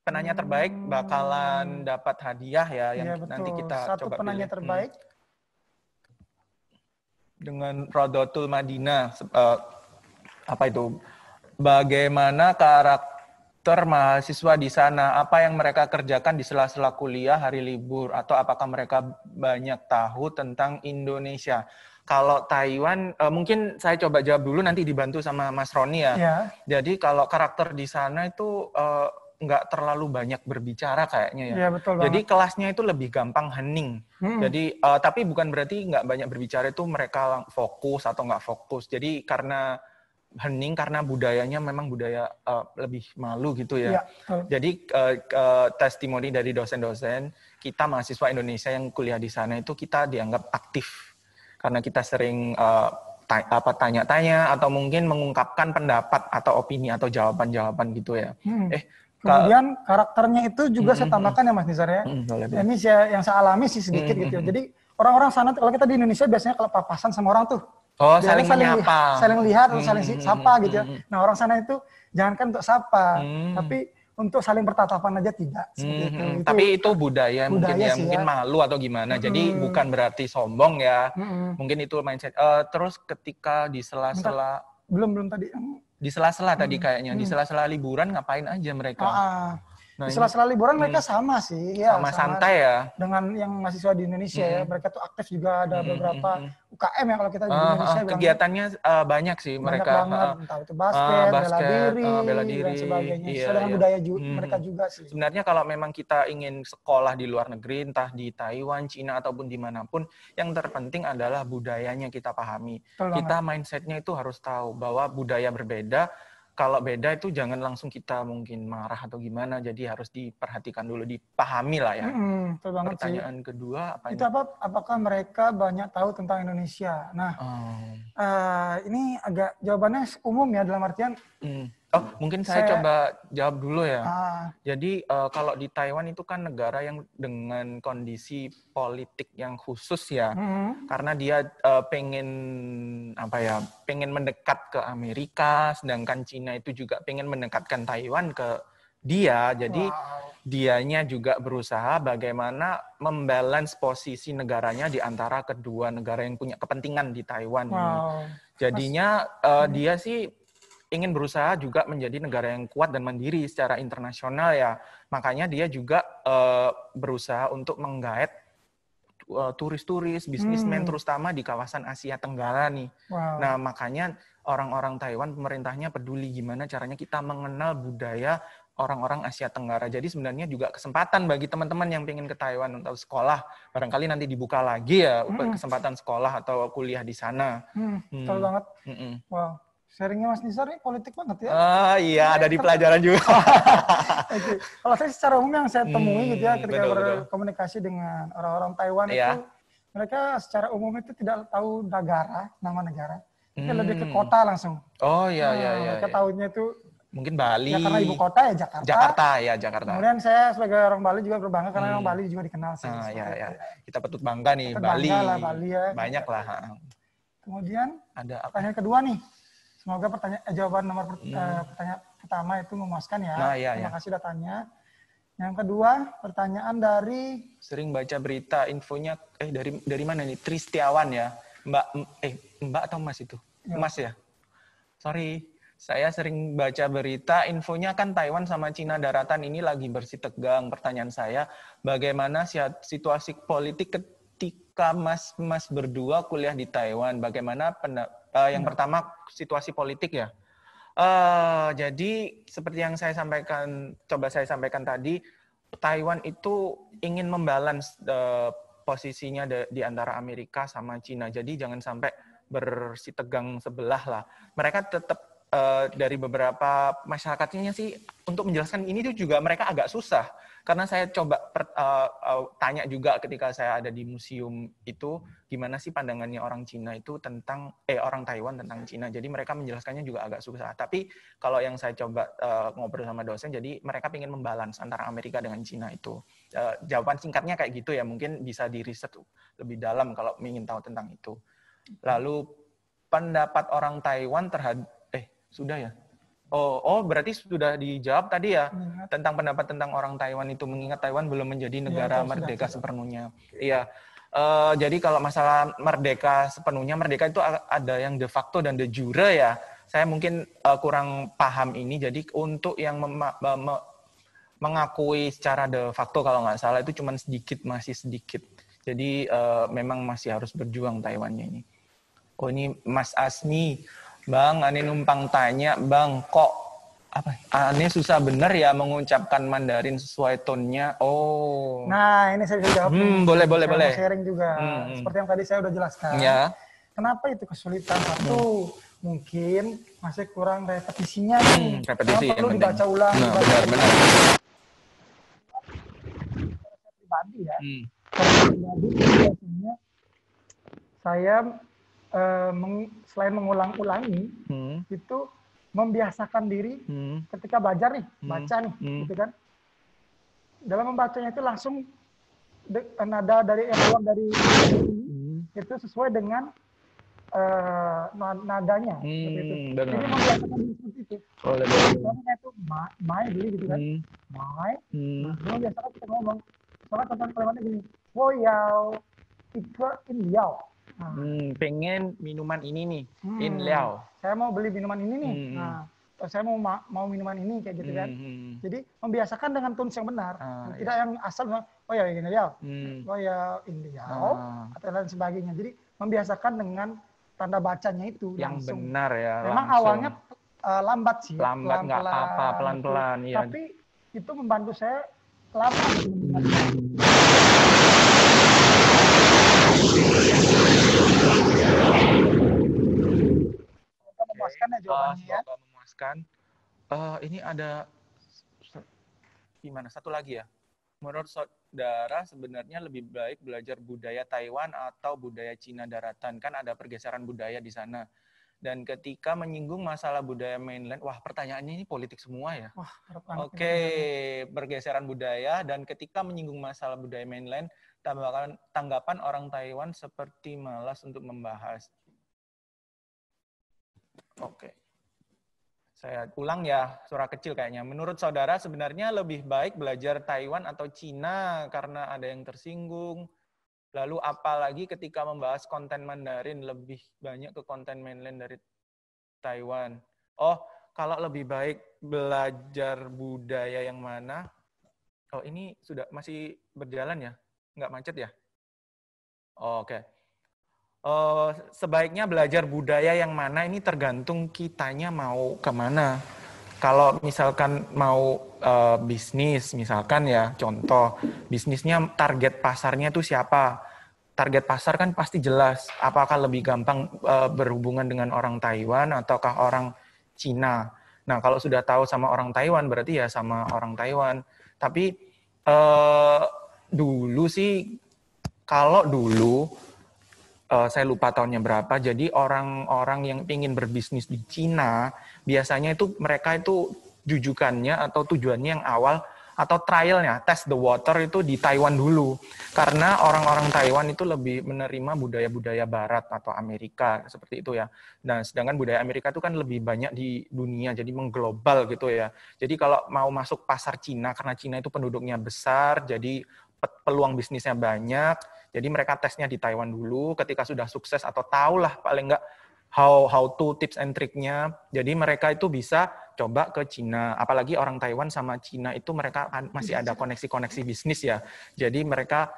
Penanya terbaik bakalan dapat hadiah ya yang Iya, nanti betul. kita Satu coba penanya pilih. terbaik. Dengan Rodotul Madinah, apa itu? Bagaimana karakter mahasiswa di sana? Apa yang mereka kerjakan di sela-sela kuliah, hari libur, atau apakah mereka banyak tahu tentang Indonesia? Kalau Taiwan, mungkin saya coba jawab dulu, nanti dibantu sama Mas Roni ya. Ya. Jadi kalau karakter di sana itu nggak terlalu banyak berbicara kayaknya ya. Iya, betul banget. Jadi kelasnya itu lebih gampang hening. Jadi tapi bukan berarti nggak banyak berbicara itu mereka fokus atau nggak fokus. Jadi karena hening karena budayanya memang budaya lebih malu gitu ya. Iya, betul. Jadi testimoni dari dosen-dosen kita mahasiswa Indonesia yang kuliah di sana itu kita dianggap aktif karena kita sering tanya-tanya atau mungkin mengungkapkan pendapat atau opini atau jawaban-jawaban gitu ya. Kemudian karakternya itu juga saya tambahkan ya Mas Nizar ya. Boleh. Ini yang saya alami sih sedikit gitu ya. Jadi orang-orang sana kalau kita di Indonesia biasanya kalau papasan sama orang tuh saling menyapa. Saling lihat atau saling sapa gitu ya. Nah, orang sana itu jangankan untuk sapa, tapi untuk saling bertatapan aja tidak seperti itu. Tapi itu budaya mungkin ya, sih mungkin malu atau gimana. Jadi bukan berarti sombong ya. Mungkin itu mindset. Terus ketika di sela-sela belum tadi di sela-sela tadi kayaknya di sela-sela liburan ngapain aja mereka? Di sela-sela liburan mereka sama sih, ya. Sama santai ya. Dengan yang mahasiswa di Indonesia ya, mereka tuh aktif juga ada beberapa UKM ya kalau kita di Indonesia. Kegiatannya banyak sih mereka. Banyak banget, entah itu basket, bela diri, dan sebagainya. Iya, Dengan budaya mereka juga sih. Sebenarnya kalau memang kita ingin sekolah di luar negeri, entah di Taiwan, Cina ataupun dimanapun, yang terpenting adalah budayanya kita pahami. Kita mindsetnya itu harus tahu bahwa budaya berbeda. Kalau beda itu jangan langsung kita mungkin marah atau gimana, jadi harus diperhatikan dulu, dipahami lah ya. Betul banget. Pertanyaan kedua apa itu apakah mereka banyak tahu tentang Indonesia? Nah, ini agak jawabannya umum ya dalam artian mungkin saya coba jawab dulu ya. Ah, Jadi kalau di Taiwan itu kan negara yang dengan kondisi politik yang khusus ya, karena dia pengen pengen mendekat ke Amerika, sedangkan Cina itu juga pengen mendekatkan Taiwan ke dia. Jadi dianya juga berusaha bagaimana membalance posisi negaranya di antara kedua negara yang punya kepentingan di Taiwan ini. Jadinya dia sih ingin berusaha juga menjadi negara yang kuat dan mandiri secara internasional ya. Makanya dia juga berusaha untuk menggait turis-turis, bisnismen terutama di kawasan Asia Tenggara nih. Nah, makanya orang-orang Taiwan pemerintahnya peduli gimana caranya kita mengenal budaya orang-orang Asia Tenggara. Jadi sebenarnya juga kesempatan bagi teman-teman yang pengen ke Taiwan untuk sekolah. Barangkali nanti dibuka lagi ya kesempatan sekolah atau kuliah di sana. Betul banget. Wow. Sharingnya Mas Nizar nih politik banget ya. Iya, ada di pelajaran juga. Oke. Kalau saya secara umum yang saya temui gitu ya ketika berkomunikasi dengan orang-orang Taiwan itu, mereka secara umum itu tidak tahu nama negara. Itu lebih ke kota langsung. Oh iya. Mereka tahunya itu mungkin Bali. Ya karena ibu kota ya Jakarta. Jakarta. Kemudian saya sebagai orang Bali juga berbangga karena orang Bali juga dikenal sih. Iya. Kita patut bangga nih, Bali. Bali ya. Banyak lah. Kemudian ada pertanyaan kedua nih. Semoga jawaban nomor pertanyaan pertama itu memuaskan ya. Terima kasih udah tanya. Yang kedua, pertanyaan dari sering baca berita infonya dari mana nih? Tristiawan ya. Mbak atau Mas itu? Mas ya. Sorry. Saya sering baca berita infonya kan Taiwan sama Cina daratan ini lagi bersih tegang. Pertanyaan saya, bagaimana situasi politik ketika Mas berdua kuliah di Taiwan? Bagaimana yang pertama situasi politik ya. Jadi seperti yang saya sampaikan tadi, Taiwan itu ingin membalance posisinya di antara Amerika sama Cina. Jadi jangan sampai bersitegang sebelah lah. Mereka tetap dari beberapa masyarakatnya sih untuk menjelaskan ini tuh juga mereka agak susah. Karena saya coba tanya juga ketika saya ada di museum itu, gimana sih pandangannya orang Cina itu tentang orang Taiwan tentang Cina. Jadi mereka menjelaskannya juga agak susah. Tapi kalau yang saya coba ngobrol sama dosen, jadi mereka ingin membalance antara Amerika dengan Cina itu. Jawaban singkatnya kayak gitu ya, mungkin bisa di-riset lebih dalam kalau ingin tahu tentang itu. Lalu pendapat orang Taiwan terhadap sudah ya? Berarti sudah dijawab tadi ya tentang pendapat tentang orang Taiwan itu, mengingat Taiwan belum menjadi negara merdeka sepenuhnya. Iya. Jadi kalau masalah merdeka sepenuhnya, merdeka itu ada yang de facto dan de jure ya. Saya mungkin kurang paham ini. Jadi untuk yang mengakui secara de facto kalau nggak salah itu cuma masih sedikit. Jadi memang masih harus berjuang Taiwannya ini. Oh ini Mas Asni. Bang, Ane numpang tanya, Bang, kok Ane susah bener ya mengucapkan Mandarin sesuai tone-nya? Oh. Nah, ini saya bisa jawab. Boleh. Sharing juga. Seperti yang tadi saya udah jelaskan. Ya. Kenapa itu kesulitan? Satu, mungkin masih kurang repetisinya nih. Repetisi perlu dibaca ulang. Benar. Pribadi ya. Pribadi biasanya saya selain mengulang-ulangi, itu membiasakan diri ketika belajar nih, baca nih, gitu kan. Dalam membacanya itu langsung nada dari keluar dari itu sesuai dengan nadanya. Itu. Jadi membiasakan diri seperti itu. Contohnya itu mai dulu gitu kan, mai. Membiasakan kita ngomong. Soalnya contoh kalimatnya gini, woyao ika in liao. Pengen minuman ini nih, in liao. Saya mau beli minuman ini nih. Nah, saya mau minuman ini kayak gitu kan. Jadi membiasakan dengan tunes yang benar, tidak yang asal oh ya ini liao, oh ya in liao atau lain sebagainya. Jadi membiasakan dengan tanda bacanya itu yang langsung. Benar ya. Memang langsung. awalnya lambat sih. Lambat nggak apa-apa, pelan-pelan. Ya. Tapi itu membantu saya lama. Memuaskan ya jawabannya ya. Memuaskan. Ini ada gimana? Satu lagi ya. Menurut saudara sebenarnya lebih baik belajar budaya Taiwan atau budaya Cina daratan? Kan ada pergeseran budaya di sana. Dan ketika menyinggung masalah budaya mainland, wah pertanyaannya ini politik semua ya. Wah, harap banget Oke, pergeseran budaya dan ketika menyinggung masalah budaya mainland, tanggapan orang Taiwan seperti malas untuk membahas. Oke. Saya ulang ya, suara kecil kayaknya. Menurut saudara sebenarnya lebih baik belajar Taiwan atau Cina karena ada yang tersinggung. Lalu apalagi ketika membahas konten Mandarin, lebih banyak ke konten mainland dari Taiwan. Oh, kalau lebih baik belajar budaya yang mana? Oh, ini sudah masih berjalan ya? Nggak macet ya? Oh, oke. Sebaiknya belajar budaya yang mana ini tergantung kitanya mau kemana. Kalau misalkan mau bisnis, misalkan ya, contoh, bisnisnya target pasarnya itu siapa? Target pasar kan pasti jelas. Apakah lebih gampang berhubungan dengan orang Taiwan ataukah orang Cina? Nah, kalau sudah tahu sama orang Taiwan, berarti ya sama orang Taiwan. Tapi dulu sih, kalau dulu, saya lupa tahunnya berapa, jadi orang-orang yang ingin berbisnis di Cina, biasanya itu mereka itu jujukannya atau tujuannya yang awal, atau trialnya, test the water itu di Taiwan dulu. Karena orang-orang Taiwan itu lebih menerima budaya-budaya Barat atau Amerika, seperti itu ya. Nah, sedangkan budaya Amerika itu kan lebih banyak di dunia, jadi mengglobal gitu ya. Jadi kalau mau masuk pasar Cina, karena Cina itu penduduknya besar, jadi peluang bisnisnya banyak, jadi mereka tesnya di Taiwan dulu, ketika sudah sukses atau tahulah paling nggak how to tips and triknya, jadi mereka itu bisa coba ke Cina. Apalagi orang Taiwan sama Cina itu mereka masih ada koneksi-koneksi bisnis ya, jadi mereka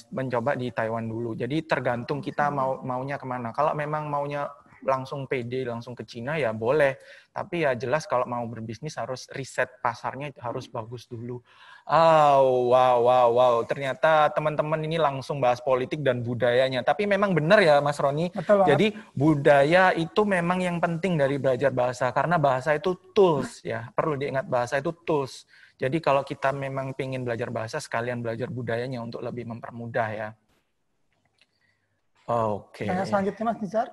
mencoba di Taiwan dulu. Jadi tergantung kita maunya kemana. Kalau memang maunya langsung pede, langsung ke Cina ya boleh. Tapi ya jelas kalau mau berbisnis harus riset pasarnya harus bagus dulu. Oh, wow. Ternyata teman-teman ini langsung bahas politik dan budayanya. Tapi memang benar ya Mas Roni. Jadi budaya itu memang yang penting dari belajar bahasa. Karena bahasa itu tools ya. Perlu diingat bahasa itu tools. Jadi kalau kita memang pengen belajar bahasa, sekalian belajar budayanya untuk lebih mempermudah ya. Oke. Yang selanjutnya Mas Nizar.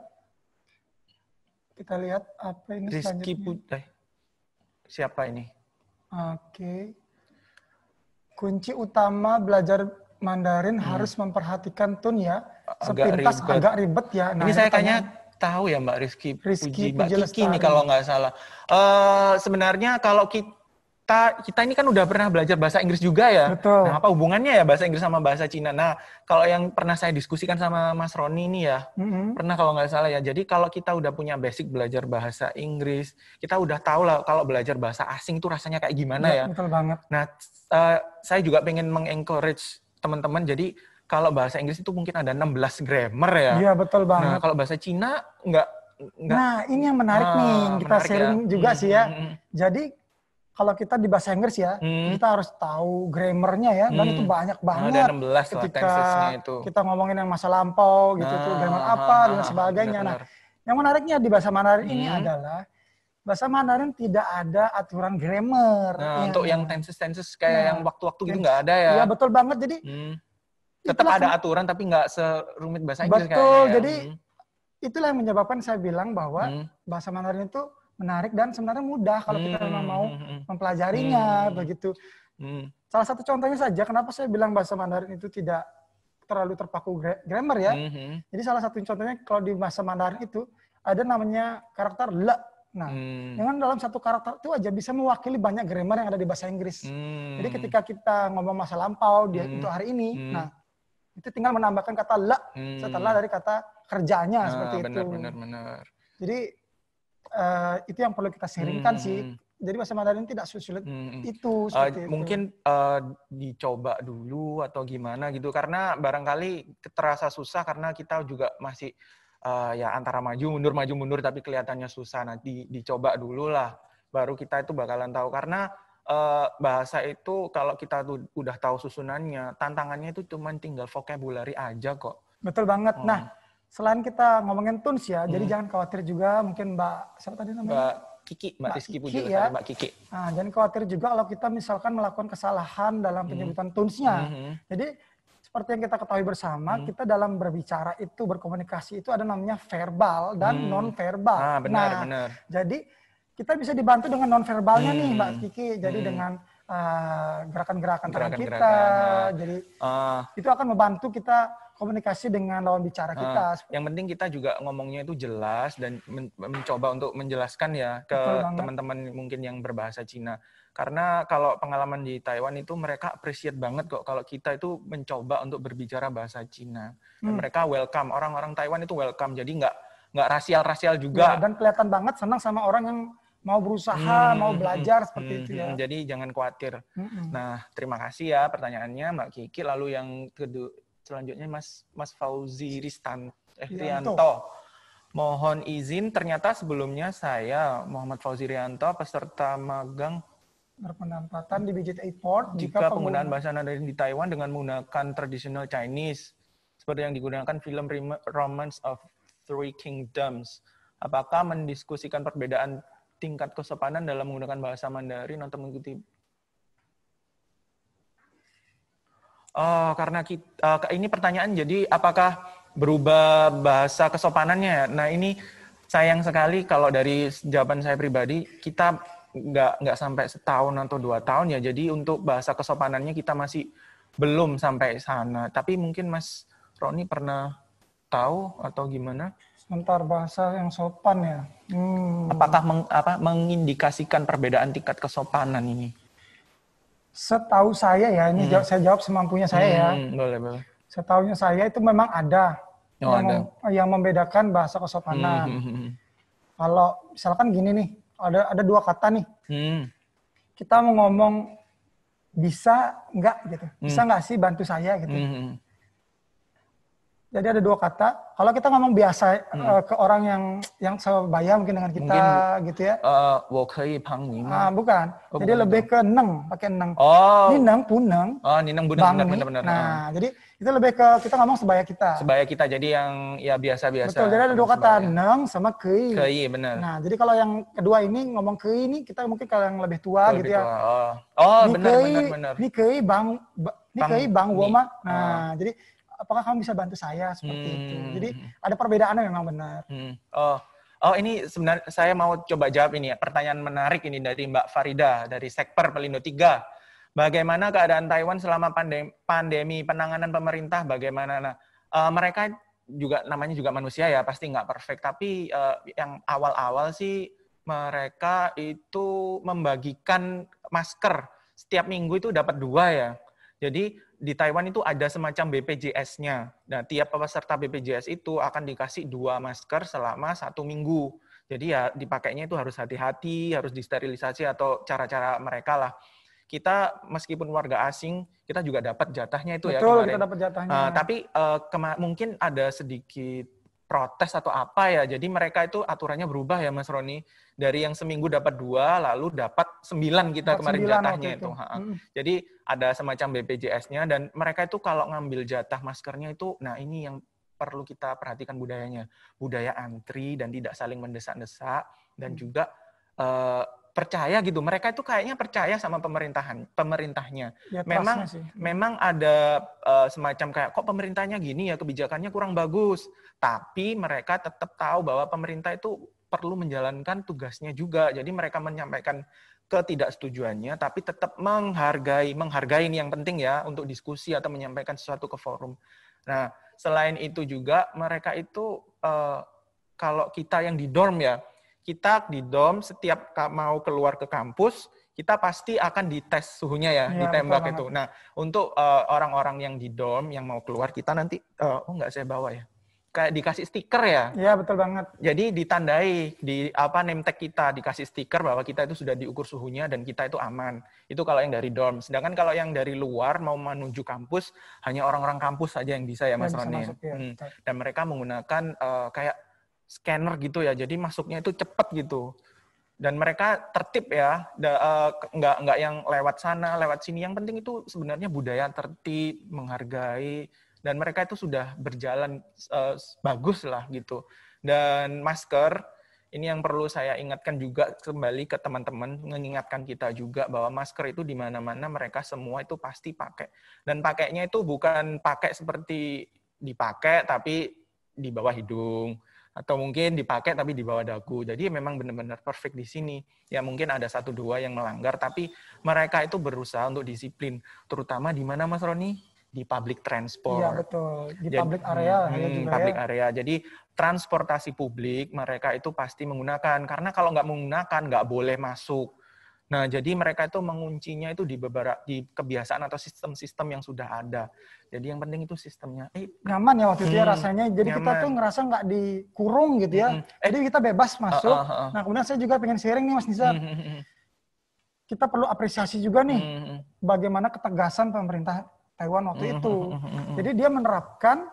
Kita lihat apa ini Rizky selanjutnya. Siapa ini? Oke. Kunci utama belajar Mandarin harus memperhatikan tone ya. Sepintas agak ribet ya. Nah, ini saya kayaknya tahu ya Mbak Rizky Mbak Kiki nih kalau nggak salah. Sebenarnya kalau kita ini kan udah pernah belajar bahasa Inggris juga ya. Betul. Nah, apa hubungannya ya bahasa Inggris sama bahasa Cina? Nah, kalau yang pernah saya diskusikan sama Mas Roni ini ya, pernah kalau nggak salah ya. Jadi kalau kita udah punya basic belajar bahasa Inggris, kita udah tahu lah kalau belajar bahasa asing tuh rasanya kayak gimana ya. Betul banget. Nah, saya juga pengen mengencourage teman-teman. Jadi kalau bahasa Inggris itu mungkin ada 16 grammar ya. Iya, betul banget. Nah, kalau bahasa Cina nggak. Nah, ini yang menarik nih. Kita sharing ya. Juga sih ya. Jadi kalau kita di bahasa Inggris ya, kita harus tahu grammarnya ya, dan itu banyak banget. Ada 16 ketika itu. Kita ngomongin yang masa lampau gitu tuh, grammar apa dan sebagainya. Nah, yang menariknya di bahasa Mandarin ini adalah bahasa Mandarin tidak ada aturan grammar. Nah, untuk yang tenses kayak yang waktu-waktu gitu nggak ada ya. Iya, betul banget. Jadi tetap ada aturan tapi nggak serumit bahasa Inggris kayaknya. Betul. Jadi itulah yang menyebabkan saya bilang bahwa bahasa Mandarin itu menarik dan sebenarnya mudah kalau kita memang mau mempelajarinya begitu. Salah satu contohnya saja kenapa saya bilang bahasa Mandarin itu tidak terlalu terpaku grammar ya. Jadi salah satu contohnya kalau di bahasa Mandarin itu ada namanya karakter le. Nah, dengan dalam satu karakter itu aja bisa mewakili banyak grammar yang ada di bahasa Inggris. Jadi ketika kita ngomong masa lampau untuk hari ini, nah itu tinggal menambahkan kata le setelah dari kata kerjanya seperti itu. Benar. Jadi itu yang perlu kita sharingkan sih. Jadi bahasa Mandarin tidak sulit itu. Mungkin dicoba dulu atau gimana gitu. Karena barangkali terasa susah karena kita juga masih ya antara maju mundur tapi kelihatannya susah. Nah dicoba dulu lah. Baru kita itu bakalan tahu. Karena bahasa itu kalau kita tuh udah tahu susunannya, tantangannya itu cuma tinggal vocabulary aja kok. Betul banget. Nah, selain kita ngomongin tunes ya, jadi jangan khawatir juga mungkin siapa tadi namanya? Mbak Rizky Pujilasari, ya. Mbak Kiki. Nah, jangan khawatir juga kalau kita misalkan melakukan kesalahan dalam penyebutan tunesnya. Jadi seperti yang kita ketahui bersama, kita dalam berbicara itu, berkomunikasi itu ada namanya verbal dan non-verbal. Benar. Jadi kita bisa dibantu dengan non-verbalnya nih Mbak Kiki. Jadi dengan gerakan-gerakan tangan kita. Jadi itu akan membantu kita komunikasi dengan lawan bicara kita. Yang penting kita juga ngomongnya itu jelas dan mencoba untuk menjelaskan ya ke teman-teman mungkin yang berbahasa Cina. Karena kalau pengalaman di Taiwan itu mereka appreciate banget kok kalau kita itu mencoba untuk berbicara bahasa Cina. Dan mereka welcome, orang-orang Taiwan itu welcome. Jadi nggak rasial-rasial juga. Ya, dan kelihatan banget senang sama orang yang mau berusaha, mau belajar seperti itu ya. Jadi jangan khawatir. Nah, terima kasih ya pertanyaannya Mbak Kiki. Lalu yang kedua, selanjutnya Mas Fauzi Rianto. Mohon izin, ternyata sebelumnya saya Muhammad Fauzi Rianto, peserta magang berpenempatan di Beijing Airport. Jika penggunaan bahasa Mandarin di Taiwan dengan menggunakan traditional Chinese, seperti yang digunakan film Romance of Three Kingdoms, apakah mendiskusikan perbedaan tingkat kesopanan dalam menggunakan bahasa Mandarin atau mengikuti? Oh, karena kita, ini pertanyaan, jadi apakah berubah bahasa kesopanannya ya? Nah, ini sayang sekali kalau dari jawaban saya pribadi, kita nggak sampai setahun atau 2 tahun ya. Jadi untuk bahasa kesopanannya kita masih belum sampai sana. Tapi mungkin Mas Roni pernah tahu atau gimana? Sebentar, bahasa yang sopan ya. Apakah mengindikasikan perbedaan tingkat kesopanan ini? Setahu saya ya, ini saya jawab semampunya saya ya. Boleh. Setahunya saya itu memang ada yang membedakan bahasa kesopanan. Kalau misalkan gini nih, ada 2 kata nih. Kita mau ngomong bisa nggak gitu, bisa nggak sih bantu saya gitu. Jadi ada 2 kata. Kalau kita ngomong biasa ke orang yang sebaya mungkin dengan kita gitu ya. Bukan. Jadi lebih ke neng, pakai neng. Nineng, puneng. Nineng, puneng, benar-benar. Nah, jadi itu lebih ke kita ngomong sebaya kita. Sebaya kita, jadi yang ya biasa-biasa. Betul, jadi ada 2 kata, neng sama kei. Kei, benar. Nah, jadi kalau yang kedua ini ngomong kei ini, kita mungkin kalau yang lebih tua gitu ya. Benar. Ini kei bang, woma. Nah, jadi apakah kamu bisa bantu saya seperti itu? Jadi ada perbedaannya memang benar. Ini sebenarnya saya mau coba jawab ini ya. Pertanyaan menarik ini dari Mbak Farida dari Sekper Pelindo 3. Bagaimana keadaan Taiwan selama pandemi, penanganan pemerintah bagaimana? Nah, mereka juga namanya juga manusia ya, pasti nggak perfect. Tapi yang awal-awal sih mereka itu membagikan masker setiap minggu itu dapat 2 ya. Jadi di Taiwan itu ada semacam BPJS-nya. Nah, tiap peserta BPJS itu akan dikasih 2 masker selama 1 minggu. Jadi ya dipakainya itu harus hati-hati, harus disterilisasi atau cara-cara mereka lah. Kita meskipun warga asing, kita juga dapat jatahnya itu. Betul, ya kemarin. Kita dapat jatahnya. Tapi mungkin ada sedikit protes atau apa ya. Jadi mereka itu aturannya berubah ya Mas Roni. Dari yang seminggu dapat 2, lalu dapat 9 kita kemarin jatahnya itu. Jadi ada semacam BPJS-nya dan mereka itu kalau ngambil jatah maskernya itu, nah ini yang perlu kita perhatikan budayanya. Budaya antri dan tidak saling mendesak-desak dan juga percaya gitu. Mereka itu kayaknya percaya sama pemerintahnya. Ya, memang ada semacam kayak kok pemerintahnya gini ya, kebijakannya kurang bagus. Tapi mereka tetap tahu bahwa pemerintah itu perlu menjalankan tugasnya juga. Jadi mereka menyampaikan ketidaksetujuannya, tapi tetap menghargai ini yang penting ya untuk diskusi atau menyampaikan sesuatu ke forum. Nah, selain itu juga mereka itu kalau kita yang di dorm ya, kita di dorm setiap mau keluar ke kampus, kita pasti akan dites suhunya ya, ditembak itu. Nah, untuk orang-orang yang di dorm yang mau keluar, kita nanti, nggak saya bawa ya, kayak dikasih stiker ya. Iya, betul banget. Jadi ditandai di name tag kita, dikasih stiker bahwa kita itu sudah diukur suhunya dan kita itu aman. Itu kalau yang dari dorm. Sedangkan kalau yang dari luar mau menuju kampus, hanya orang-orang kampus saja yang bisa ya Mas Roni. Dan mereka menggunakan kayak scanner gitu ya. Jadi masuknya itu cepat gitu. Dan mereka tertib ya, nggak yang lewat sana, lewat sini. Yang penting itu sebenarnya budaya tertib, menghargai. Dan mereka itu sudah berjalan bagus lah gitu. Dan masker ini yang perlu saya ingatkan juga kembali ke teman-teman, mengingatkan kita juga bahwa masker itu di mana-mana mereka semua itu pasti pakai. Dan pakainya itu bukan pakai seperti dipakai tapi di bawah hidung, atau mungkin dipakai tapi di bawah dagu. Jadi memang benar-benar perfect di sini. Ya mungkin ada 1-2 yang melanggar, tapi mereka itu berusaha untuk disiplin. Terutama di mana Mas Roni? Di public transport. Iya betul, di public area ya juga public ya. area. Jadi transportasi publik mereka itu pasti menggunakan, karena kalau nggak menggunakan nggak boleh masuk. Nah, jadi mereka itu menguncinya itu di kebiasaan atau sistem-sistem yang sudah ada. Jadi yang penting itu sistemnya. Nyaman ya waktu itu ya rasanya. Jadi kita nyaman. tuh ngerasa nggak dikurung gitu ya. Jadi kita bebas masuk. Nah kemudian saya juga pengen sharing nih Mas Nizar. Kita perlu apresiasi juga nih bagaimana ketegasan pemerintah Taiwan waktu itu. Jadi dia menerapkan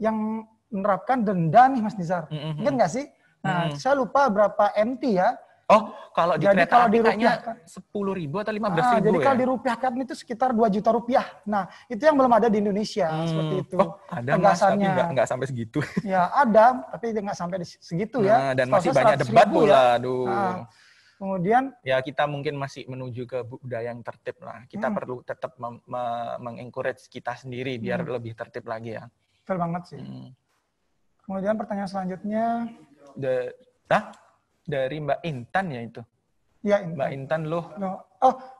yang menerapkan denda nih Mas Nizar. Ingat nggak sih? Nah, saya lupa berapa MT ya. Oh, kalau di Jadi kereta kalau api kayaknya dirupiahkan 10.000 atau 15.000 jadi ya? kalau dirupiahkan itu sekitar 2 juta rupiah. Nah, itu yang belum ada di Indonesia seperti itu. Oh, ada Mas, tapi Tegasannya. nggak sampai segitu. Ya ada, tapi nggak sampai segitu ya. Dan Setahu masih saya banyak 100.000 debat ya. pula. Aduh. Nah, kemudian Ya kita mungkin masih menuju ke budaya yang tertib lah. Kita perlu tetap mengencourage kita sendiri biar lebih tertib lagi ya. betul banget sih. Kemudian pertanyaan selanjutnya. Dari Mbak Intan ya itu. Ya, Mbak Intan loh.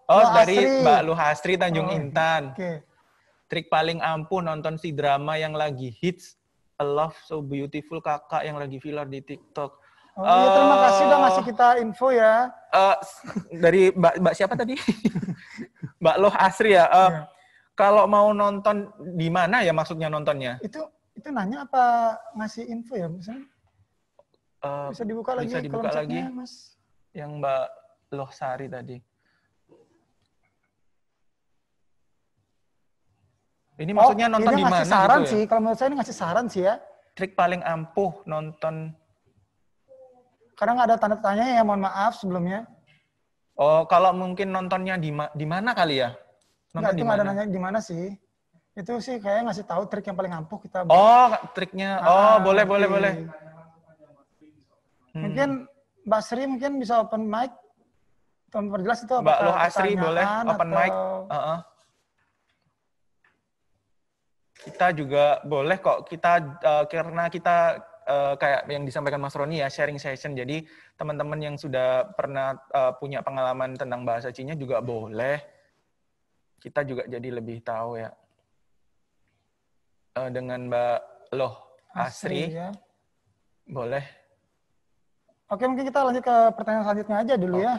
Asri. Dari Mbak Luhastri Tanjung Intan. Oke. Trik paling ampuh nonton si drama yang lagi hits, A Love So Beautiful, kakak yang lagi viral di TikTok. Iya, terima kasih udah ngasih kita info ya. Dari Mbak siapa tadi? Mbak Loh Asri ya. Kalau mau nonton di mana ya maksudnya nontonnya? Itu nanya apa ngasih info ya misalnya? Bisa dibuka lagi. Bisa dibuka lagi, Mas. Yang Mbak Loh Sari tadi. Ini maksudnya nonton ini di mana? ngasih saran gitu ya? sih. Kalau menurut saya ini ngasih saran sih ya. Trik paling ampuh nonton. Kadang ada tanda tanya ya, mohon maaf sebelumnya. Oh, kalau mungkin nontonnya di mana kali ya? Nonton itu nggak ada nanya di mana sih. Itu sih kayak ngasih tahu trik yang paling ampuh kita. Oh, triknya. Boleh. Mungkin Mbak Sri mungkin bisa open mic. Untuk memperjelas itu Mbak Loh Asri boleh open mic. Kita juga boleh kok. Karena kita kayak yang disampaikan Mas Roni ya, sharing session. Jadi teman-teman yang sudah pernah punya pengalaman tentang bahasa Cina juga boleh. Kita juga jadi lebih tahu ya. Dengan Mbak Loh Asri ya. boleh. Oke, mungkin kita lanjut ke pertanyaan selanjutnya aja dulu ya.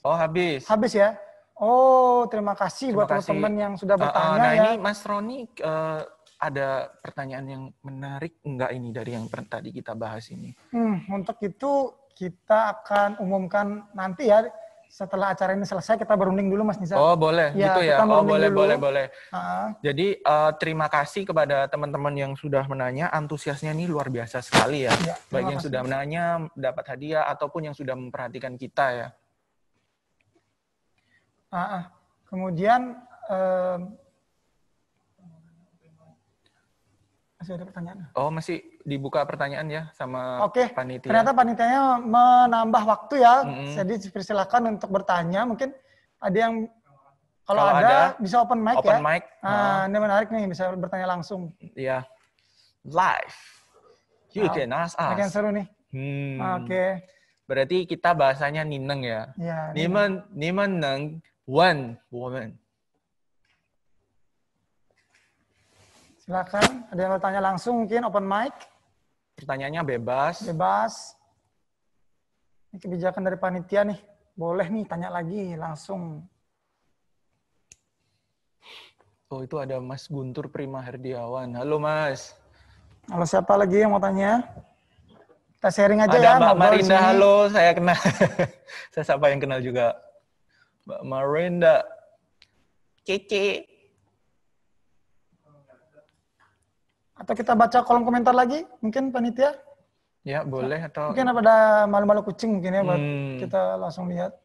Oh, habis. Habis ya. Oh, terima kasih buat teman-teman yang sudah bertanya nah, ya. ini Mas Roni ada pertanyaan yang menarik enggak ini dari yang tadi kita bahas ini? Untuk itu kita akan umumkan nanti ya. Setelah acara ini selesai kita berunding dulu Mas Nizar. Oh boleh ya, gitu ya. Oh boleh. Jadi terima kasih kepada teman-teman yang sudah menanya. Antusiasnya ini luar biasa sekali ya. Baik yang sudah menanya, dapat hadiah ataupun yang sudah memperhatikan kita ya. Kemudian masih ada pertanyaan? Oh masih dibuka pertanyaan ya sama panitia. Ternyata panitianya menambah waktu ya. Jadi persilakan untuk bertanya. Mungkin ada yang kalau ada bisa open mic ya. Mic. Ini menarik nih bisa bertanya langsung. Iya. Live. You can ask us. Yang seru nih. Oke. Berarti kita bahasanya nineng ya. Nimen neng wen woman. Silakan, ada yang bertanya langsung mungkin open mic. Pertanyaannya bebas. Ini kebijakan dari panitia nih. Boleh nih tanya lagi langsung. Oh, itu ada Mas Guntur Prima Herdiawan. Halo, Mas. Halo, siapa lagi yang mau tanya? Kita sharing aja ada ya. Mbak Marinda, halo. Saya kenal. Saya siapa yang kenal juga. Mbak Marinda. Kece. Atau kita baca kolom komentar lagi, mungkin panitia? Ya, boleh. Atau mungkin ada malu-malu kucing mungkin ya, buat kita langsung lihat.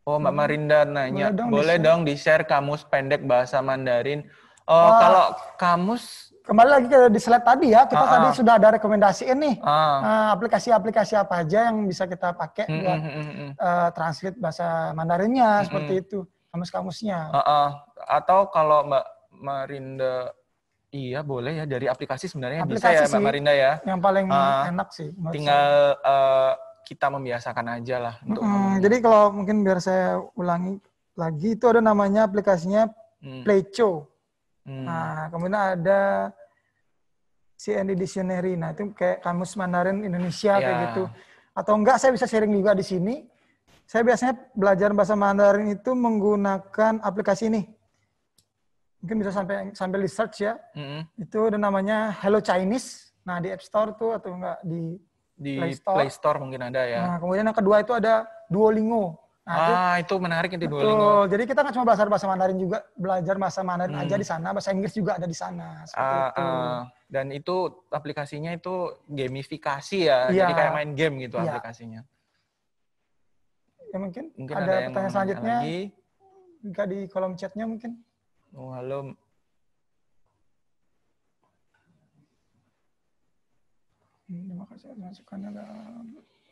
Oh, Mbak Marinda nanya, boleh dong di-share kamus pendek bahasa Mandarin. Kalau kamus kembali lagi ke di slide tadi ya, kita tadi sudah ada rekomendasiin nih aplikasi-aplikasi apa aja yang bisa kita pakai buat translate bahasa Mandarinnya seperti itu, kamus-kamusnya. Atau kalau Mbak Marinda, iya boleh ya dari aplikasi sebenarnya Aplikasi bisa ya sih, Mbak Marinda ya. Yang paling enak sih. Tinggal kita membiasakan aja lah untuk jadi kalau mungkin biar saya ulangi lagi, itu ada namanya aplikasinya Playcho. Nah, kemudian ada CND Dictionary. Nah, itu kayak kamus Mandarin Indonesia kayak gitu. Atau enggak, saya bisa sharing juga di sini. Saya biasanya belajar bahasa Mandarin itu menggunakan aplikasi ini. Mungkin bisa sambil di search ya. Itu ada namanya Hello Chinese. Nah, di App Store tuh atau enggak di Play Store mungkin ada ya. Nah, kemudian yang kedua itu ada Duolingo. Nah, itu menarik itu betul. Duolingo. Jadi kita nggak cuma belajar bahasa Mandarin juga, belajar bahasa Mandarin aja di sana, bahasa Inggris juga ada di sana. Itu. Dan itu aplikasinya itu gamifikasi ya, jadi kayak main game gitu aplikasinya. Ya mungkin ada pertanyaan selanjutnya, jika di kolom chatnya mungkin. Oh, halo. Terima kasih masukannya.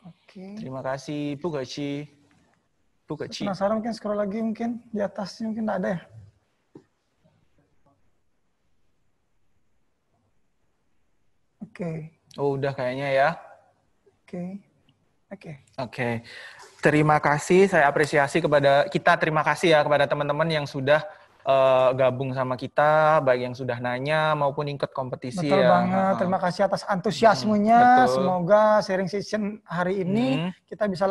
Oke. Terima kasih Bu Gaci. Penasaran mungkin scroll lagi mungkin di atasnya mungkin nggak ada ya. Oke. Oh udah kayaknya ya. Oke. Terima kasih, saya apresiasi terima kasih ya kepada teman-teman yang sudah gabung sama kita, baik yang sudah nanya maupun ikut kompetisi. Betul banget, terima kasih atas antusiasmenya. Semoga sharing session hari ini kita bisa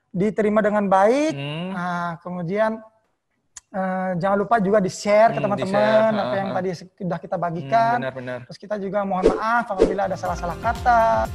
diterima dengan baik. Nah, kemudian jangan lupa juga di-share ke teman-teman apa yang tadi sudah kita bagikan. Benar. Terus kita juga mohon maaf apabila ada salah-salah kata.